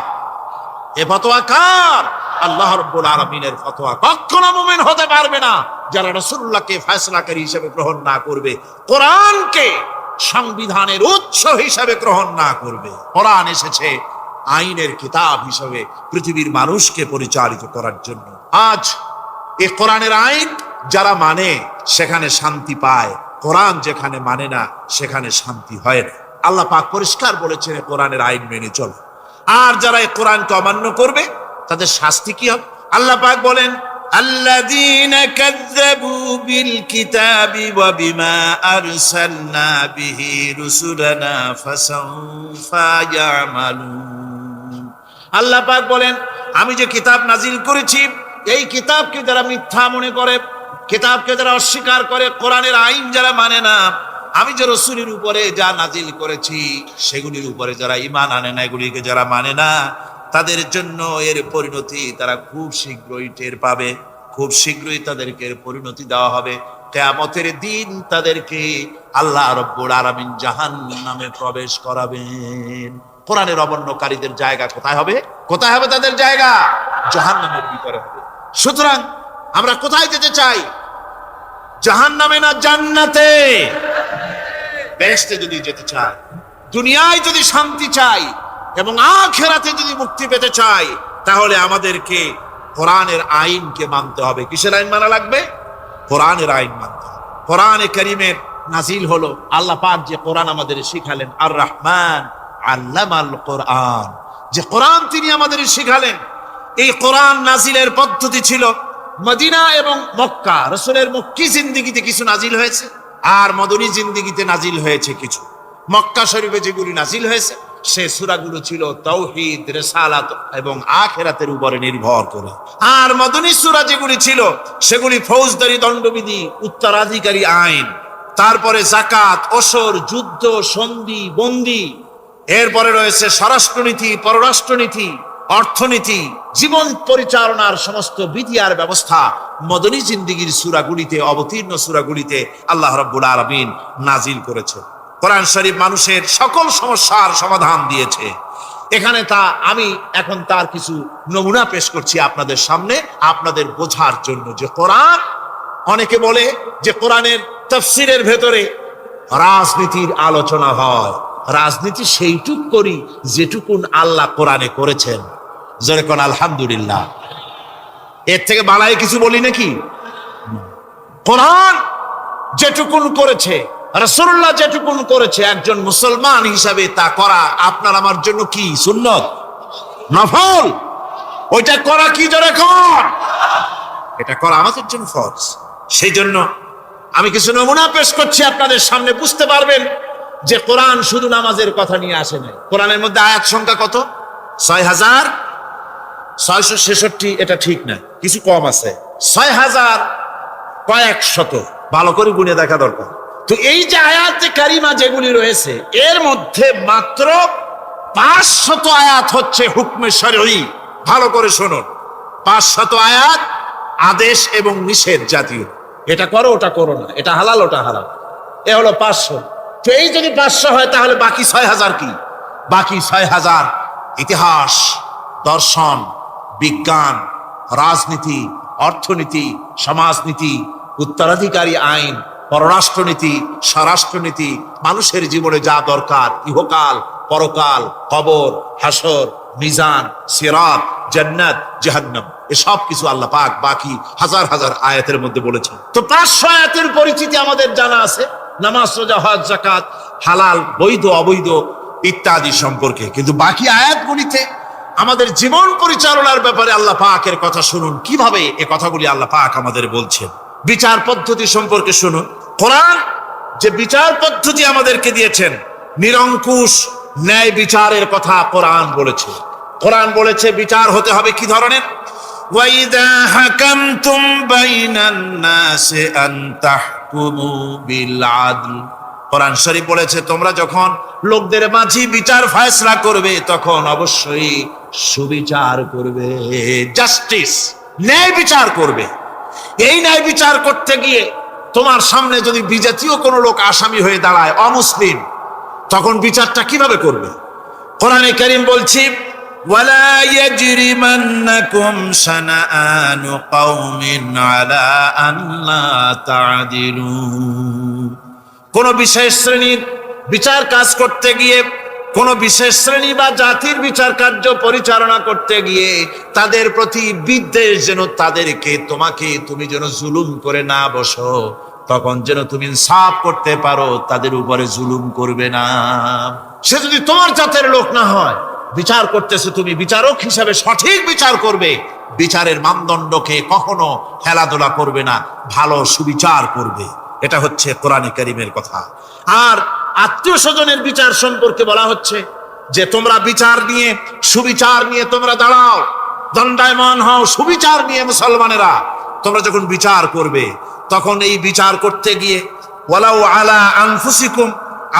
এ ফতোয়া কার? আল্লাহ রাব্বুল আলামিনের ফতোয়া। কখনো মুমিন হতে পারবে না যারা রাসূলুল্লাহকে ফয়সালাকারী হিসেবে গ্রহণ না করবে, কোরআনকে সংবিধানের উৎস হিসেবে গ্রহণ না করবে। কোরআন এসেছে আইনের কিতাব হিসেবে পৃথিবীর মানুষকে পরিচালিত করার জন্য। আজ এই কোরআনের আইন যারা মানে সেখানে শান্তি পায়, কোরআন যেখানে মানে না সেখানে শান্তি হয় না। আল্লাহ পাক পরিষ্কার বলেছেন কোরআনের আইন মেনে চলো। আর যারা এই কোরআনকে অমান্য করবে তাদের শাস্তি কি হবে? আল্লাহ পাক বলেন, আল্লাযীনা কাযযাবু বিল কিতাবি ওয়া বিমা আরসালনা বিহি রুসুলানা ফাসাউফা ইয়ামালুন। আল্লাহ পাক বলেন, আমি যে কিতাব নাজিল করেছি, এই কিতাবকে যারা মিথ্যা মনে করে, কিতাবকে যারা অস্বীকার করে, কোরআনের আইন যারা মানে না, আমি যে রাসূলের উপরে যা নাজিল করেছি সেগুলির উপরে যারা ঈমান আনে না, এগুলিকে যারা মানে না, তাদের জন্য এর পরিণতি তারা খুব শীঘ্রই টের পাবে। খুব শীঘ্রই তাদেরকে পরিণতি দেওয়া হবে। কিয়ামতের দিন তাদেরকে আল্লাহ রাব্বুল আলামিন জাহান্নামে প্রবেশ করাবেন। কোরআনের অবমাননাকারীদের জায়গা কোথায় হবে? কোথায় হবে তাদের জায়গা? জাহান্নামের ভিতরে হবে। সুতরাং আমরা কোথায় যেতে চাই? জাহান্নামে না জান্নাতে? বেহেশতে যদি যেতে চাই, দুনিয়ায় যদি শান্তি চাই এবং আখিরাতে যদি মুক্তি পেতে চাই, তাহলে আমাদেরকে কোরআনের আইনকে মানতে হবে। কিসের আইন মানা লাগবে? কোরআনের আইন মানতে হবে। কোরআনে কারীমের নাজিল হলো, আল্লাহ পাক যে কোরআন আমাদের শিখালেন, আর রহমান আল্লামাল কোরআন, যে কোরআন তিনি আমাদের শিখালেন। এই কোরআন নাজিলের পদ্ধতি ছিল মদিনা এবং মক্কা। রাসূলের মক্কি জিন্দেগিতে কিছু নাজিল হয়েছে, আর মদনী জিন্দেগিতে নাজিল হয়েছে কিছু। মক্কা শরীফে যেগুলি নাজিল হয়েছে সে সূরাগুলো ছিল তাওহীদ, রিসালাত এবং আখিরাতের উপরে নির্ভর করে। আর মদনী সূরা যেগুলি ছিল সেগুলি ফৌজদারি দণ্ডবিধি, উত্তরাধিকারী আইন, তারপরে যাকাত, ওসর, যুদ্ধ, সন্ধি, বন্দী, এরপরে রয়েছে স্বরাষ্ট্রনীতি, পররাষ্ট্রনীতি, অর্থনীতি, জীবন পরিচালনার সমস্ত বিধি আর ব্যবস্থা মদনী জিন্দেগির সূরাগুলিতে, অবতীর্ণ সূরাগুলিতে আল্লাহ রাব্বুল আলামিন নাজিল করেছে। কোরআন শরীফ মানুষের সকল সমস্যার সমাধান দিয়েছে। এখানে আমি এখন তার কিছু নমুনা পেশ করছি আপনাদের সামনে, আপনাদের বোঝার জন্য যে কোরআন। অনেকে বলে যে কোরআনের তাফসীরের ভেতরে রাজনীতির আলোচনা হয়। রাজনীতি সেইটুক করি যেটুকুন আল্লাহ কোরআনে করেছেন। জোরে কোন আলহামদুলিল্লাহ। এর থেকে বালাই কিছু বলি নাকি? কোরআন যেটুকুন করেছে, রাসূলুল্লাহ যেটুকুন করেছে, একজন মুসলমান হিসাবে তা করা আপনার আমার জন্য কি সুন্নত, নফল? ওইটা করা কি জোরে কর? এটা করা আমাদের জন্য ফরজ। সেই জন্য আমি কিছু নমুনা পেশ করছি আপনাদের সামনে, বুঝতে পারবেন যে কোরআন শুধু নামাজের কথা নিয়ে আসে নাই। কোরআনের মধ্যে আয়াত সংখ্যা কত? ৬,৬৬৬, এটা ঠিক না, কিছু কম আছে, ৬,০০০ কয়েক শত, ভালো করে গুনে দেখা দরকার। তো এই যে আয়াতে কারিমা যেগুলি রয়েছে, এর মধ্যে মাত্র ৫০০ আয়াত হচ্ছে হুকমে শরঈ। ভালো করে শুনুন, ৫০০ আয়াত আদেশ এবং নিষেধ জাতীয়, এটা করো ওটা করো না, এটা হালাল ওটা হারাম, এ হলো ৫০০। তো এই যদি ৫০০ হয় তাহলে বাকি ৬,০০০ কি? বাকি ৬,০০০ ইতিহাস, দর্শন, বিজ্ঞান, রাজনীতি, অর্থনীতি, সমাজনীতি, উত্তরাধিকারী আইন, পররাষ্ট্রনীতি, স্বরাষ্ট্রনীতি, মানুষের জীবনে যা দরকার, ইহকাল, পরকাল, কবর, হাসর, মিজান, সিরাত, জান্নাত, জাহান্নাম, এসব কিছু আল্লাহ পাক বাকি হাজার হাজার আয়াতের মধ্যে বলেছেন। তো ৫০০ আয়াতের পরিচিতি আমাদের জানা আছে, নামাজ, রোজা, হজ, যাকাত, হালাল, বৈধ, অবৈধ ইত্যাদি সম্পর্কে। কিন্তু বাকি আয়াতগুলিতে আমাদের জীবন পরিচালনার ব্যাপারে আল্লাহ পাকের কথা শুনুন, কিভাবে এ কথাগুলি আল্লাহ পাক আমাদের বলছেন। বিচার পদ্ধতি সম্পর্কে শুনুন। কোরআন যে বিচার পদ্ধতি আমাদেরকে দিয়েছেন, নিরঙ্কুশ ন্যায় বিচারের কথা কোরআন বলেছে। কোরআন বলেছে বিচার হতে হবে কি ধরনের? ওয়াইদা হাকামতুম বাইনান নাসি আন তাহকুমু বিল আদল। কোরআন শরীফ বলেছে তোমরা যখন লোকদের মাঝে বিচার ফয়সালা করবে তখন অবশ্যই সুবিচার করবে, জাস্টিস, ন্যায় বিচার করবে। এই ন্যায় বিচার করতে গিয়ে তোমার সামনে যদি বিজাতীয় কোনো লোক আসামি হয়ে দাঁড়ায়, অমুসলিম, তখন বিচারটা কিভাবে করবে? কোরআনে কারীম বলছি, ওয়ালা ইয়াজরিমান্নাকুম শানাআনু কওমিন আলা আল্লা তা'দিলু। কোন বিশেষ শ্রেণীর বিচার কাজ করতে গিয়ে, কোন বিশেষ শ্রেণী বা জাতির বিচার কার্য পরিচালনা করতে গিয়ে তাদের প্রতি বিদ্বেষ যেন তাদেরকে তুমি যেন জুলুম করে না বসো, তখন যেন তুমি ইনসাফ করতে পারো, তাদের উপরে জুলুম করবে না। সে যদি তোমার জাতের লোক না হয়, বিচার করতেছে, তুমি বিচারক হিসাবে সঠিক বিচার করবে, বিচারের মানদণ্ডকে কখনো খেলাধুলা করবে না, ভালো সুবিচার করবে। এটা হচ্ছে কোরআনে কারীমের কথা। আর আত্মীয় স্বজনের বিচার সম্পর্কে বলা হচ্ছে যে তোমরা বিচার নিয়ে, সুবিচার নিয়ে তোমরা দাঁড়াও, দণ্ডায়মান হও সুবিচার নিয়ে। মুসলমানেরা তোমরা যখন বিচার করবে, তখন এই বিচার করতে গিয়ে ওয়ালাউ আলা আনফুসিকুম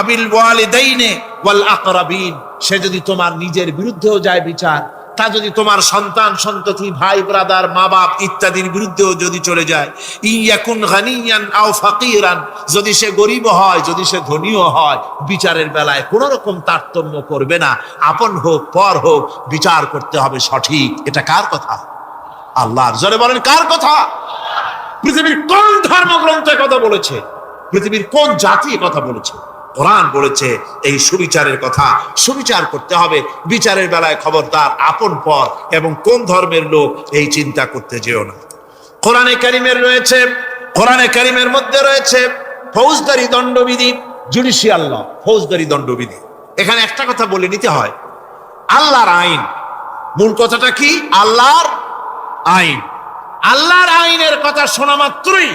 আবিল ওয়ালিদাইনি ওয়াল আকরাবিন, সে যদি তোমার নিজের বিরুদ্ধেও যায় বিচার, তা যদি তোমার সন্তান সন্ততি, ভাই ব্রাদার, মা বাপ ইত্যাদির বিরুদ্ধেও যদি চলে যায়, ইয়াকুন গানিয়ান আও ফাকিরান, যদি সে গরিব হয়, যদি সে ধনীও হয়, বিচারের বেলায় কোন রকম তারতম্য করবে না, আপন হোক পর হোক, বিচার করতে হবে সঠিক। এটা কার কথা? আল্লাহর। জোরে বলেন কার কথা? পৃথিবীর কোন ধর্মগ্রন্থে কথা বলেছে? পৃথিবীর কোন জাতি কথা বলেছে? কোরআন বলেছে এই সুবিচারের কথা। সুবিচার করতে হবে, বিচারের বেলায় খবরদার আপন পর এবং কোন ধর্মের লোক এই চিন্তা করতে যেও না। কোরআনে কারীমের মধ্যে রয়েছে ফৌজদারি দণ্ডবিধি, জুডিশিয়াল ল, ফৌজদারি দণ্ডবিধি। এখানে একটা কথা বলে নিতে হয়, আল্লাহর আইন, মূল কথাটা কি? আল্লাহর আইন। আল্লাহর আইনের কথা শোনা মাত্রই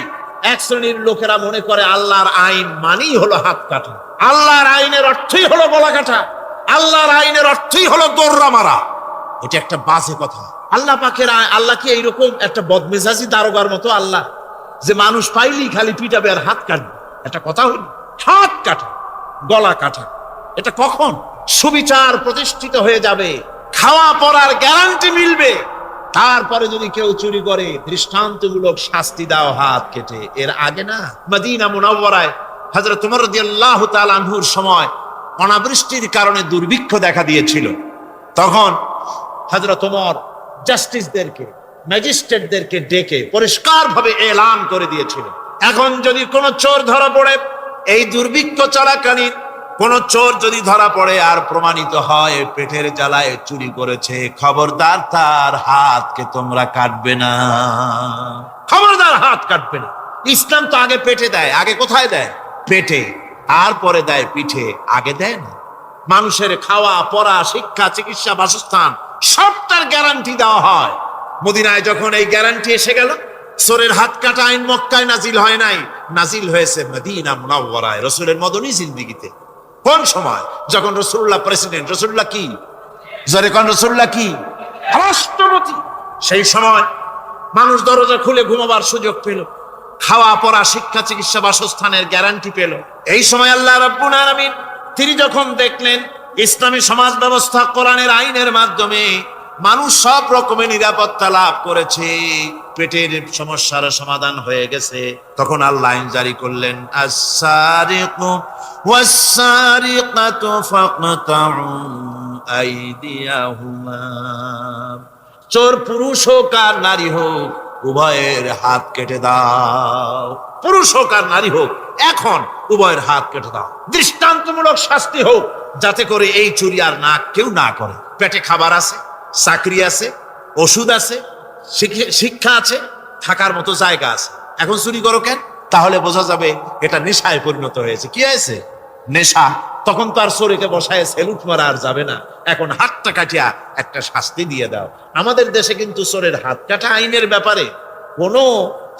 এক শ্রেণীর লোকেরা মনে করে আল্লাহর আইন মানেই হলো হাত কাটা, আল্লাহর আইনের অর্থই হলো গলা কাটা, আল্লাহর আইনের অর্থই হলো দৌড়া মারা। এটা একটা বাজে কথা। আল্লাহ পাকের আল্লাহ কি এইরকম একটা বদমেজাজি দারোগার মতো আল্লাহ যে মানুষ পাইলেই খালি পিটাবে আর হাত কাটবে? একটা কথা হইল হাত কাটা, গলা কাটা। এটা কখন সুবিচার প্রতিষ্ঠিত হয়ে যাবে, খাওয়া পড়ার গ্যারান্টি মিলবে, তারপরে যদি কেউ চুরি করে দৃষ্টান্তমূলক শাস্তি দাও হাত কেটে। এর আগে না। মদিনা মুনাওয়ারায় হযরত ওমর রাদিয়াল্লাহু তাআলা আনহুর সময় অনাবৃষ্টির কারণে দুর্ভিক্ষ দেখা দিয়েছিল। তখন হযরত ওমর জাস্টিসদেরকে, ম্যাজিস্ট্রেটদেরকে ডেকে পরিষ্কারভাবে এলান করে দিয়েছিল, এখন যদি কোনো চোর ধরা পড়ে এই দুর্ভিক্ষ চলাকালীন কোন চোর যদি ধরা পড়ে আর প্রমাণিত হয় পেটের জ্বালায় চুরি করেছে, খবরদার তার হাতকে তোমরা কাটবে না, খবরদার হাত কাটবে না। ইসলাম তো আগে পেটে দেয়, আগে কোথায় দেয়? পেটে, আর পরে দেয় পিঠে, আগে দেয় না। মানুষের খাওয়া পড়া শিক্ষা চিকিৎসা বাসস্থান সবটার গ্যারান্টি দেওয়া হয়। মদিনায় যখন এই গ্যারান্টি এসে গেল, চোরের হাত কাটা আইন মক্কায় নাজিল হয় নাই, নাজিল হয়েছে মদিনা মুনাওয়ারায়, রাসূলের মদনী জিন্দেগিতে। কোন সময়? যখন রাসূলুল্লাহ প্রেসিডেন্ট, রাসূলুল্লাহ কি জোরে কোন, রাসূলুল্লাহ কি রাষ্ট্রপতি। সেই সময় মানুষ দরজা খুলে ঘুমাবার সুযোগ পেল, খাওয়া পড়া শিক্ষা চিকিৎসা বাসস্থানের গ্যারান্টি পেল। এই সময় আল্লাহ রাব্বুল আলামিন তিনি যখন দেখলেন ইসলামী সমাজ ব্যবস্থা কোরআনের আইনের মাধ্যমে মানুষ সব রকমের নিরাপত্তা লাভ করেছে, পেটের সমস্যার সমাধান হয়ে গেছে, তখন আল্লাহ আইন জারি করলেন, আস-সারিকু ওয়াস-সারিকাতু ফাকতাউ আইদিয়াহুমা। চোর পুরুষ হোক আর নারী হোক, উভয়ের হাত কেটে দাও। পুরুষ হোক আর নারী হোক, এখন উভয়ের হাত কেটে দাও। দৃষ্টান্তমূলক শাস্তি হোক, যাতে করে এই চুরি আর না কেউ না করে। পেটে খাবার আছে, চাকরি আছে, ওষুধ আছে, শিক্ষা আছে, থাকার মতো জায়গা আছে, এখন চুরি করো কেন? তাহলে বোঝা যাবে এটা নেশায় পরিণত হয়েছে। কি হয়েছে? নেশা। তখন তো আর চোরকে বসায় সেলুট মারা আর যাবে না, এখন হাতটা কাটিয়া একটা শাস্তি দিয়ে দাও। আমাদের দেশে কিন্তু চোরের হাত কাটা আইনের ব্যাপারে কোনো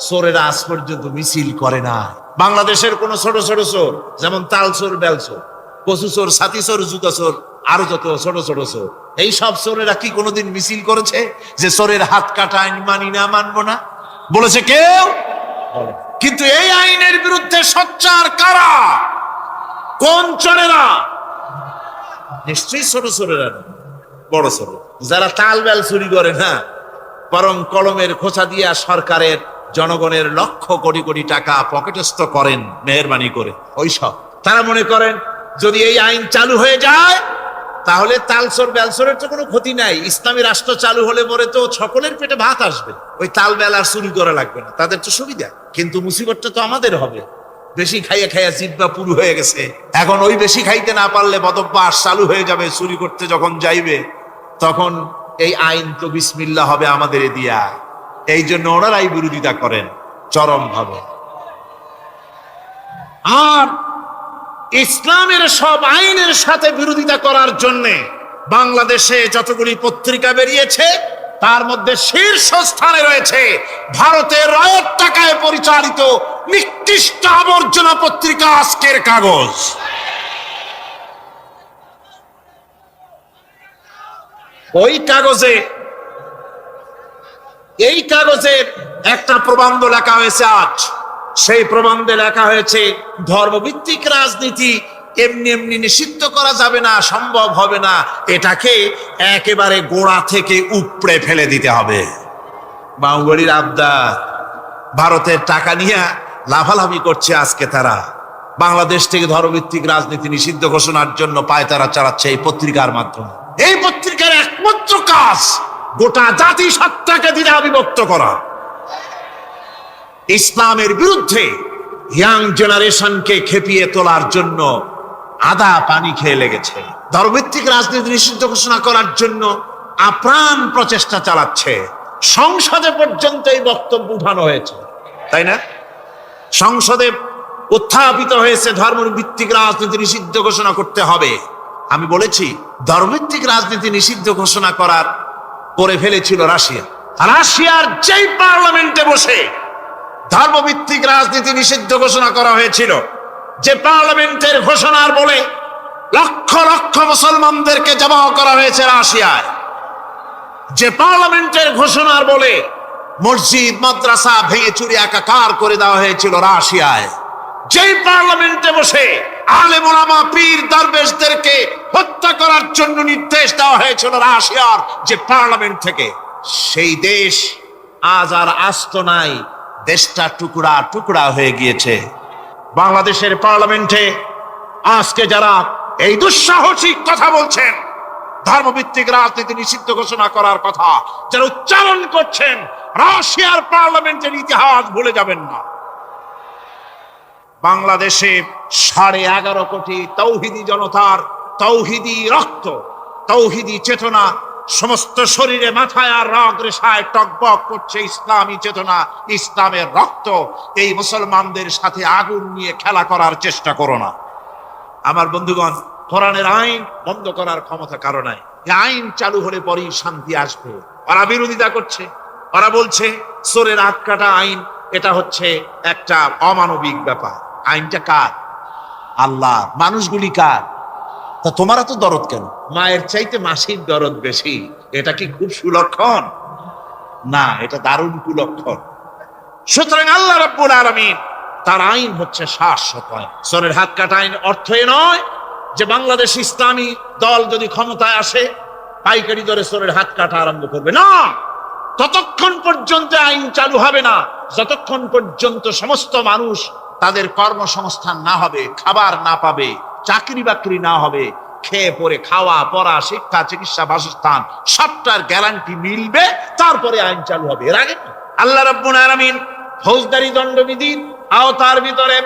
চোরের আজ পর্যন্ত মিছিল করে না। বাংলাদেশের কোন ছোট ছোট চোর, যেমন তাল চোর, বেল চোর, কচু চোর, ছাতি চোর, জুতা চোর, আরো যত ছোট ছোট চোর, এই সব চোরেরা কি কোনোদিন মিছিল করেছে যে চোরের হাত কাটা আইন মানি না, মানবো না? বলেছে কেউ? কিন্তু এই আইনের বিরুদ্ধে সোচ্চার কারা? কোন চোরেরা? নিশ্চয়ই ছোট চোরেরা, বড় চোর। যারা তাল বেল চুরি করে না, বরং কলমের খোঁচা দিয়া সরকারের জনগণের লক্ষ কোটি কোটি টাকা পকেটস্থ করেন মেহেরবানি করে, ওই সব তারা মনে করেন যদি এই আইন চালু হয়ে যায় তাহলে তালচোর বেলচোরের তো কোনো ক্ষতি নাই, ইসলামী রাষ্ট্র চালু হলে পরে তো সকলের পেটে ভাত আসবে, ওই তাল বেল আর চুরি করা লাগবে না, তাদের তো সুবিধা। কিন্তু মুসিবতটা তো আমাদের হবে। বেশি খাইয়া খাইয়া জিহ্বা পুরু হয়ে গেছে, এখন ওই বেশি খাইতে না পারলে বদভ্যাস চালু হয়ে যাবে। চুরি করতে যখন যাইবে তখন এই আইন তো বিসমিল্লাহ হবে আমাদের দিয়া। এই জন্য ওনারাই বিরোধিতা করেন চরম ভাবে। আর ইসলামের সব আইনের সাথে বিরোধিতা করার জন্যে বাংলাদেশে যতগুলি পত্রিকা বেরিয়েছে তার মধ্যে শীর্ষস্থানে রয়েছে ভারতের রায়ের টাকায় পরিচালিত নিকৃষ্ট আবর্জনা পত্রিকা আজকের কাগজ। ওই কাগজে, এই কাগজের একটা প্রবন্ধ লেখা হয়েছে আজ। সেই প্রবন্ধে লেখা হয়েছে ধর্মভিত্তিক রাজনীতি এমনি এমনি নিষিদ্ধ করা যাবে না, সম্ভব হবে না, এটাকে একেবারে গোড়া থেকে উপড়ে ফেলে দিতে হবে। বাউগড়ির আবদার, ভারতের টাকা নিয়ে লাফালাফি করছে আজকে তারা। বাংলাদেশ থেকে ধর্মভিত্তিক রাজনীতি নিষিদ্ধ ঘোষণার জন্য পায়তারা চালাচ্ছে এই পত্রিকার মাধ্যমে। এই পত্রিকার একমাত্র কাজ গোটা জাতিসত্তাকে দ্বিধা বিভক্ত করা, ইসলামের বিরুদ্ধে ইয়াং জেনারেশনকে খেপিয়ে তোলার জন্য আদা পানি খেয়ে লেগেছে। ধর্মভিত্তিক রাজনীতি নিষিদ্ধ ঘোষণা করার জন্য আপ্রাণ প্রচেষ্টা চালাচ্ছে। সংসদে পর্যন্ত এই বক্তব্য উঠানো হয়েছে, তাই না? সংসদে উত্থাপিত হয়েছে ধর্মভিত্তিক রাজনীতি নিষিদ্ধ ঘোষণা করতে হবে। আমি বলেছি ধর্মভিত্তিক রাজনীতি নিষিদ্ধ ঘোষণা করার করে ফেলেছিল রাশিয়া। রাশিয়ার যেই পার্লামেন্টে বসে ধর্মভিত্তিক রাজনীতি নিষিদ্ধ ঘোষণা করা হয়েছিল, যে পার্লামেন্টের ঘোষণার বলে লক্ষ লক্ষ মুসলমানদেরকে জবাহ করা হয়েছে রাশিয়ায়, যে পার্লামেন্টের ঘোষণার বলে মসজিদ মাদ্রাসা ভেঙে চুরি একাকার করে দেওয়া হয়েছিল রাশিয়ায়, যেই পার্লামেন্টে বসে আলেম ওলামা পীর দরবেশদেরকে হত্যা করার জন্য নির্দেশ দেওয়া হয়েছিল রাশিয়ার যে পার্লামেন্ট থেকে, সেই দেশ আজ আর আস্ত নাই, দেশটা টুকরা টুকরা হয়ে গিয়েছে। বাংলাদেশের পার্লামেন্টে আজকে যারা এই দুঃসাহসিক কথা বলছেন, ধর্মভিত্তিক রাজনীতি নিষিদ্ধ ঘোষণা করার কথা যারা উচ্চারণ করছেন, রাশিয়ার পার্লামেন্টের ইতিহাস ভুলে যাবেন না। বাংলাদেশে 11.5 কোটি তৌহিদি জনতার তৌহিদি রক্ত, তৌহিদি চেতনা সমস্ত শরীরে মাথায় আর রগ রেশায় টকবক করছে। ইসলামী চেতনা, ইসলামের রক্ত। এই মুসলমানদের সাথে আগুন নিয়ে খেলা করার চেষ্টা করো না। আমার বন্ধুগণ, কোরআনের আইন বন্ধ করার ক্ষমতা কারো নাই। এই আইন চালু হলে পরেই শান্তি আসবে। ওরা বিরোধিতা করছে, ওরা বলছে চোরের হাত কাটা আইন, এটা হচ্ছে একটা অমানবিক ব্যাপার। আইনটা কার? আল্লাহ। মানুষগুলি কার? তা তোমারা তো দরদ কেন? মায়ের চাইতে মাসির দরদ বেশি। এটা কি খুব সুলক্ষণ? না, এটা দারুণ কুলক্ষণ। সুতরাং আল্লাহ রাব্বুল আলামিন তার আইন হচ্ছে শাশ্বত আইন। চোরের হাত কাটা আইন অর্থ এ নয় যে বাংলাদেশ ইসলামী দল যদি ক্ষমতায় আসে পাইকারি দরে চোরের হাত কাটা আরম্ভ করবে না। ততক্ষণ পর্যন্ত আইন চালু হবে না যতক্ষণ পর্যন্ত সমস্ত মানুষ তাদের কর্মসংস্থান না হবে, খাবার না পাবে, চাকরি বাকরি না হবে, খেয়ে পরে খাওয়া পড়া শিক্ষা চিকিৎসা বাসস্থান সবটার গ্যারান্টি মিলবে, তারপরে আইন চালু হবে। এর আগে আল্লাহ রাব্বুল আলামিন ফৌজদারি দণ্ডবিধির আওতার ভিতরে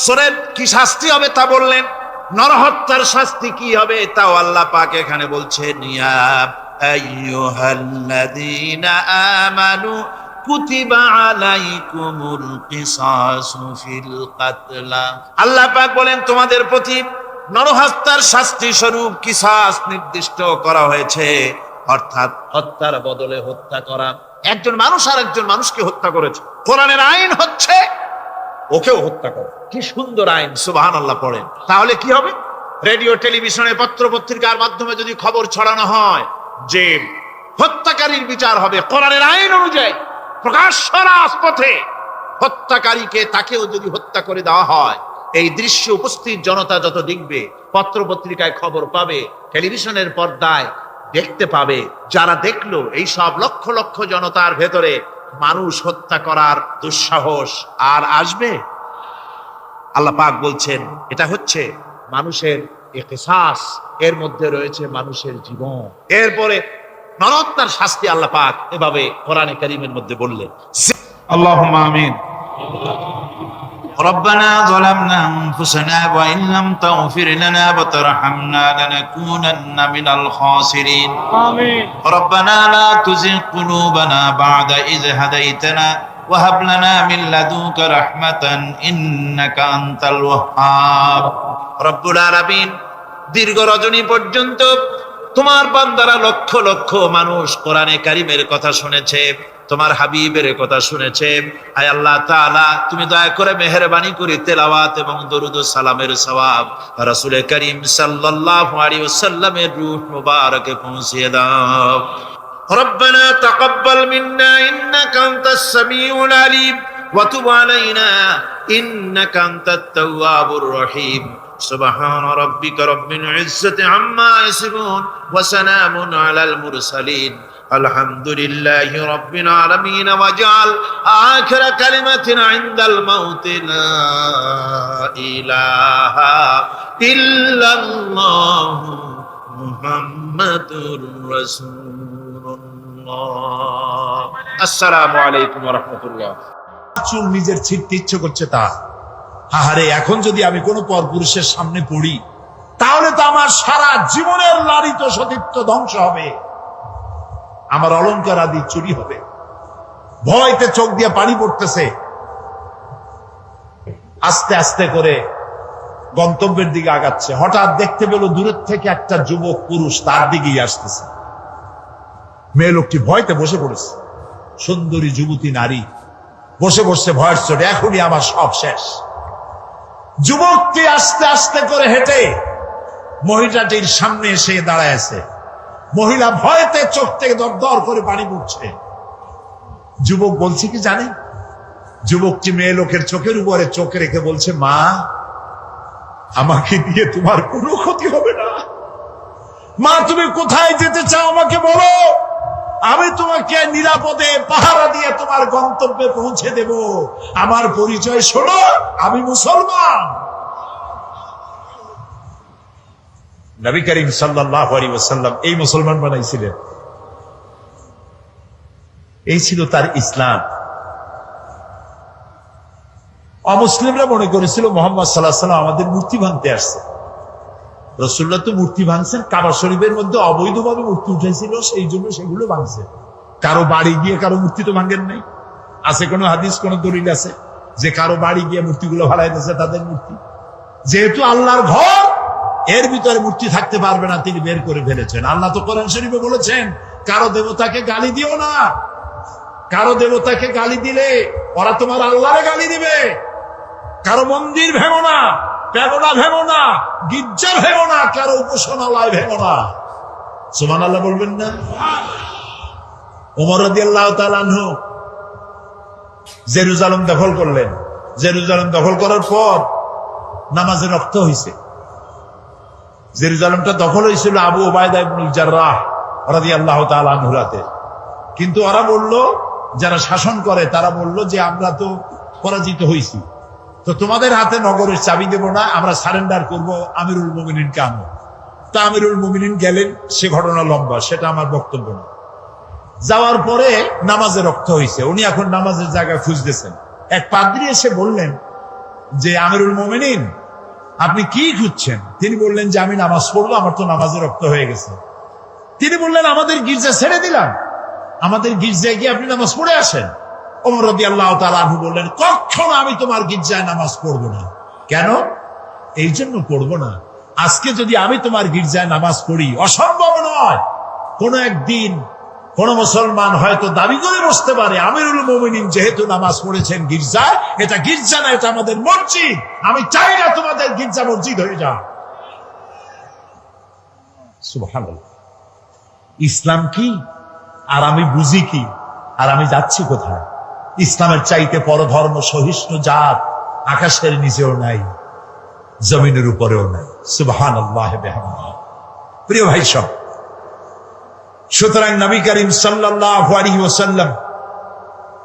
চোরের কি শাস্তি হবে তা বললেন, নরহত্যার শাস্তি কি হবে তাও আল্লাহ পাক এখানে বলছেন, ইয়া আইয়ুহাল্লাযীনা আমানু কুতিবা আলাইকুমুল কিসাসু ফিল কাতলা। আল্লাহ পাক বলেন তোমাদের প্রতি নরহত্যার শাস্তি স্বরূপ কিসাস নির্দিষ্ট করা হয়েছে, অর্থাৎ হত্যার বদলে হত্যা করা। একজন মানুষ আর একজন মানুষকে হত্যা করেছে, কোরআনের আইন হচ্ছে ওকেও হত্যা করো। কি সুন্দর আইন, সুবহানাল্লাহ পড়েন। তাহলে কি হবে? রেডিও টেলিভিশনে পত্র পত্রিকার মাধ্যমে যদি খবর ছড়ানো হয় যে হত্যাকারীর বিচার হবে কোরআনের আইন অনুযায়ী, প্রকাশ্য রাজপথে হত্যাকারীকে তাকেও যদি হত্যা করে দেওয়া হয়, এই দৃশ্য উপস্থিত জনতা যত দেখবে, পত্র পত্রিকায় খবর পাবে, টেলিভিশনের পর্দায় দেখতে পাবে, যারা দেখলো এই সব লক্ষ লক্ষ জনতার ভেতরে মানুষ হত্যা করার দুঃসাহস আর আসবে? আল্লাহ পাক বলছেন এটা হচ্ছে মানুষের কিসাস, এর মধ্যে রয়েছে মানুষের জীবন। এরপরে নরহত্যার শাস্তি আল্লাহ পাক এভাবে কোরআনে কারীমের মধ্যে বললেন। আল্লাহুম্মা আমিন। ربنا ظلمنا أنفسنا وإن لم تغفر لنا وترحمنا لنكونن من الخاسرين آمين ربنا لا تزغ قلوبنا بعد إذ هديتنا وهب لنا من لدنك رحمة إنك أنت الوهاب রব্বুল আলামিন দীর্ঘ রজনী পর্যন্ত তোমার বান্দারা লক্ষ লক্ষ মানুষ কোরআনে কারীমের কথা শুনেছে, তোমার হাবিবের কথা শুনেছে। আয় আল্লাহ তাআলা, তুমি দয়া করে মেহেরবানি করে তেলাওয়াত এবং দরুদ ও সালামের সওয়াব রাসূল করিম সাল্লাল্লাহু আলাইহি ওয়াসাল্লামের রূহ মুবারকে পৌঁছিয়ে দাও। রব্বানা তাকাব্বাল মিন্না ইন্নাকা আনতাস সামিউল আলিম ওয়া তুব আলাইনা ইন্নাকা আনতাত তাওয়াবুর রহিম। সুবহান রাব্বিকা রাব্বিল ইজ্জাতি আম্মা ইয়াসিফুন ওয়া সালামুন আলাল মুরসালিন আলহামদুলিল্লাহি রাব্বিল আলামিন ওয়াজআল আখিরা কালিমাতিনা ইনদাল মাউত লা ইলাহা ইল্লাল্লাহু মুহাম্মাদুর রাসূলুল্লাহ। আসসালামু আলাইকুম ওয়া রাহমাতুল্লাহ। চুল নিজের ছিটতে ইচ্ছে করছে তা, আহারে এখন যদি আমি কোনো পরপুরুষের সামনে পড়ি তাহলে তো আমার সারা জীবনের লালিত সতীত্ব ধ্বংস হবে, আমার অলংকার আদি চুরি হবে। ভয়তে চোখ দিয়ে পানি পড়তেছে। আস্তে আস্তে করে গন্তব্যের দিকে আগাচ্ছে, হঠাৎ দেখতে পেল দূরের থেকে একটা যুবক পুরুষ তার দিকেই আসতেছে। মেয়ে লোকটি ভয়তে বসে পড়েছে, সুন্দরী যুবতী নারী বসে বসে ভয়ের চোটে এখনই আমার সব শেষ। যুবকটি আস্তে আস্তে করে হেঁটে মহিলাটির সামনে এসে দাঁড়ায় আছে। মহিলা ভয়তে চোখ থেকে দর দর করে পানি পড়ছে। যুবক বলছে কি জানেন? যুবকটি মেয়ে লোকের চোখের উপরে চোখ রেখে বলছে, মা, আমাকে দিয়ে তোমার কোনো ক্ষতি হবে না। মা, তুমি কোথায় যেতে চাও আমাকে বলো, আমি তোমাকে নিরাপদে পাহারা দিয়ে তোমার গন্তব্যে পৌঁছে দেব। আমার পরিচয় শোনো, আমি মুসলমান। নবী করিম সাল্লাল্লাহু আলাইহি ওয়াসাল্লাম এই মুসলমান বানাইছিলেন, এই ছিল তার ইসলাম। অমুসলিমরা মনে করেছিল মোহাম্মদ সাল্লাল্লাহু আলাইহি ওয়াসাল্লাম আমাদের মূর্তি ভাঙতে আসছে। রাসূলুল্লাহ তো মূর্তি ভাঙছেন, কাবা শরীফের মধ্যে অবৈধভাবে মূর্তি উঠেছিল, সেই জন্য সেগুলো ভাঙছে। কারো বাড়ি গিয়ে কারো মূর্তি তো ভাঙেন নাই। আছে কোনো হাদিস, কোন দলিল আছে যে কারো বাড়ি গিয়ে মূর্তিগুলো ভাড়াই দিয়েছে তাদের মূর্তি? যেহেতু আল্লাহর ঘর, এর ভিতরে মূর্তি থাকতে পারবে না, তিনি বের করে ফেলেছেন। আল্লাহ তো কোরআন শরীফে বলেছেন, কারো দেবতাকে গালি দিও না। কারো দেবতাকে গালি দিলে ওরা তোমার আল্লাহরে গালি দিবে। কারো মন্দির ভেঙো না, প্যাগোডা ভেঙো না, গির্জা ভেঙো না, কারো উপাসনালয় ভেঙো না। সুবহানাল্লাহ বলবেন না? ওমর রাদিয়াল্লাহু তাআলা আনহু জেরুজালেম দখল করলেন। জেরুজালেম দখল করার পর নামাজে রক্ত হয়েছে। জেরুজালেমটা দখল হয়েছিল আবু উবাইদা ইবনুল জাররাহ রাদিয়াল্লাহু তাআলা আনহুর হাতে। কিন্তু ওরা বলল, যারা শাসন করে তারা বলল যে আমরা তো পরাজিত হয়েছি, তো তোমাদের হাতে নগরের চাবি দেব না, আমরা সারেন্ডার করব আমিরুল মুমিনিনকে আনো। তা আমিরুল মুমিনিন গেলেন, সে ঘটনা লম্বা, সেটা আমার বক্তব্য না। যাওয়ার পরে নামাজে রক্ত হয়েছে, উনি এখন নামাজের জায়গা খুঁজতেছেন। এক পাদ্রী এসে বললেন যে আমিরুল মুমিনিন, আপনি কি খুঁজছেন? তিনি বললেন যে আমি নামাজ পড়বো, আমার তো নামাজে রক্ত হয়ে গেছে। তিনি বললেন, আমাদের গির্জা ছেড়ে দিলাম, আমাদের গির্জায় গিয়ে আপনি নামাজ পড়ে আসেন। ওমর রাদিয়াল্লাহু তাআলা আনহু বললেন, কখনো আমি তোমার গির্জায় নামাজ পড়বো না। কেন? এই জন্য পড়বো না, আজকে যদি আমি তোমার গির্জায় নামাজ পড়ি, অসম্ভব নয়, কোন একদিন কোন মুসলমান হয়তো দাবি করে বসতে পারে আমিরুল মুমিনিন যেহেতু নামাজ পড়েছেন গির্জায়, এটা গির্জা না, এটা আমাদের মসজিদ, আমি চাই না তোমাদের গির্জা মসজিদ হয়ে যাও। সুবহানাল্লাহ। ইসলাম কি আর আমি বুঝি কি, আর আমি যাচ্ছি কোথায়? ইসলামের চাইতে পরধর্ম সহিষ্ণু জাত আকাশের নিচেও নাই, জমিনের উপরেও নাই। সুবহানাল্লাহ বিহামদিহি। প্রিয় ভাই সব, সুতরাং নবী করিম সাল্লাল্লাহু আলাইহি ওয়াসাল্লাম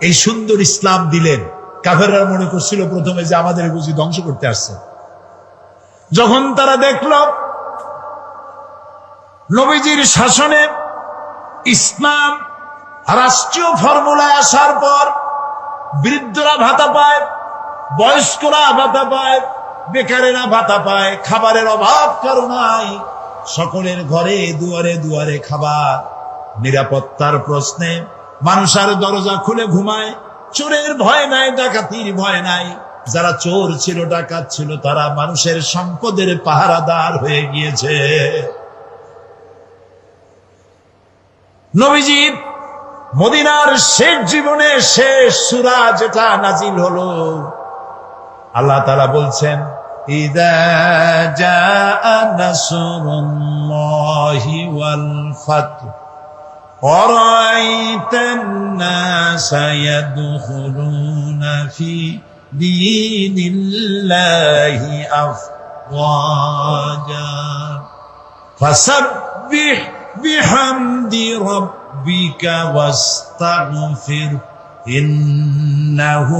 এই সুন্দর ইসলাম দিলেন। কাফেররা মনে করছিল প্রথমে যে আমাদের বুঝি ধ্বংস করতে আসছে। যখন তারা দেখল নবীজির শাসনে ইসলাম রাষ্ট্রীয় ফর্মুলায় আসার পর বৃদ্ধরা ভাতা পায়, বয়স্করা ভাতা পায়, বেকারেরা ভাতা পায়, খাবারের অভাব কারো নাই, সকলের ঘরে দুয়ারে দুয়ারে খাবার, নিরাপত্তার প্রশ্নে মানুষ আর দরজা খুলে ঘুমায়, চোরের ভয় নাই, ডাকাতির ভয় নাই। যারা চোর ছিল, ডাকাত ছিল, তারা মানুষের সম্পদের পাহারাদার হয়ে গিয়েছে। নবীজি মদিনার শেষ জীবনে শেষ সূরা যেটা নাজিল হলো, আল্লাহ তাআলা বলছেন, ইযা জাআ নাসরুল্লাহি ওয়াল ফাতহু ওয়া রাআইতান নাসা ইয়াদখুলুনা ফি দীনিল্লাহি আফওয়াজা ফাসাব্বিহ বিহামদি রাব্বিকা ওয়াস্তাগফির ইন্নাহু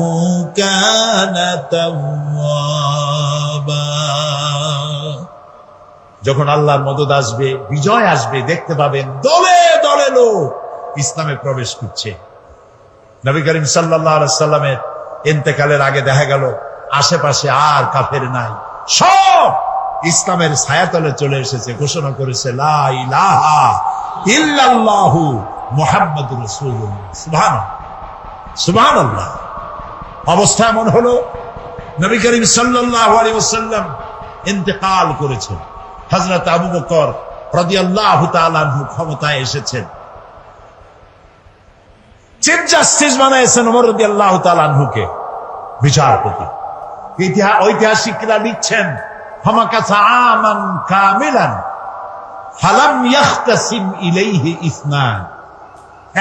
কানা তাওয়াবা। যখন আল্লাহর মদদ আসবে, বিজয় আসবে, দেখতে পাবেন দলে দলে লোক ইসলামে প্রবেশ করছে। নবী করিম সাল্লাল্লাহু আলাইহি ওয়াসাল্লামের ইন্তেকালের আগে দেখা গেল আশেপাশে আর কাফের নাই, সব ইসলামের ছায়াতলে চলে এসেছে, ঘোষণা করেছে লা ইলাহা ইল্লাল্লাহু মুহাম্মাদুর রাসূলুল্লাহ। সুবহানাল্লাহ, সুবহানাল্লাহ। অবস্থা এমন হলো, নবী করিম সাল্লাল্লাহু আলাইহি ওয়াসাল্লাম ইন্তেকাল করেছেন, হযরত আবু বকর রাদিয়াল্লাহু তাআলা আনহু ক্ষমতায় এসেছেন, চিফ জাস্টিস বানাইছেন ওমর রাদিয়াল্লাহু তাআলা আনহুকে বিচারপতি। ঐতিহাসিকরা লিখছেন, হামাকাসা আমান কামিলান ফালাম ইয়াখতাসিম ইলাইহি ইসনান।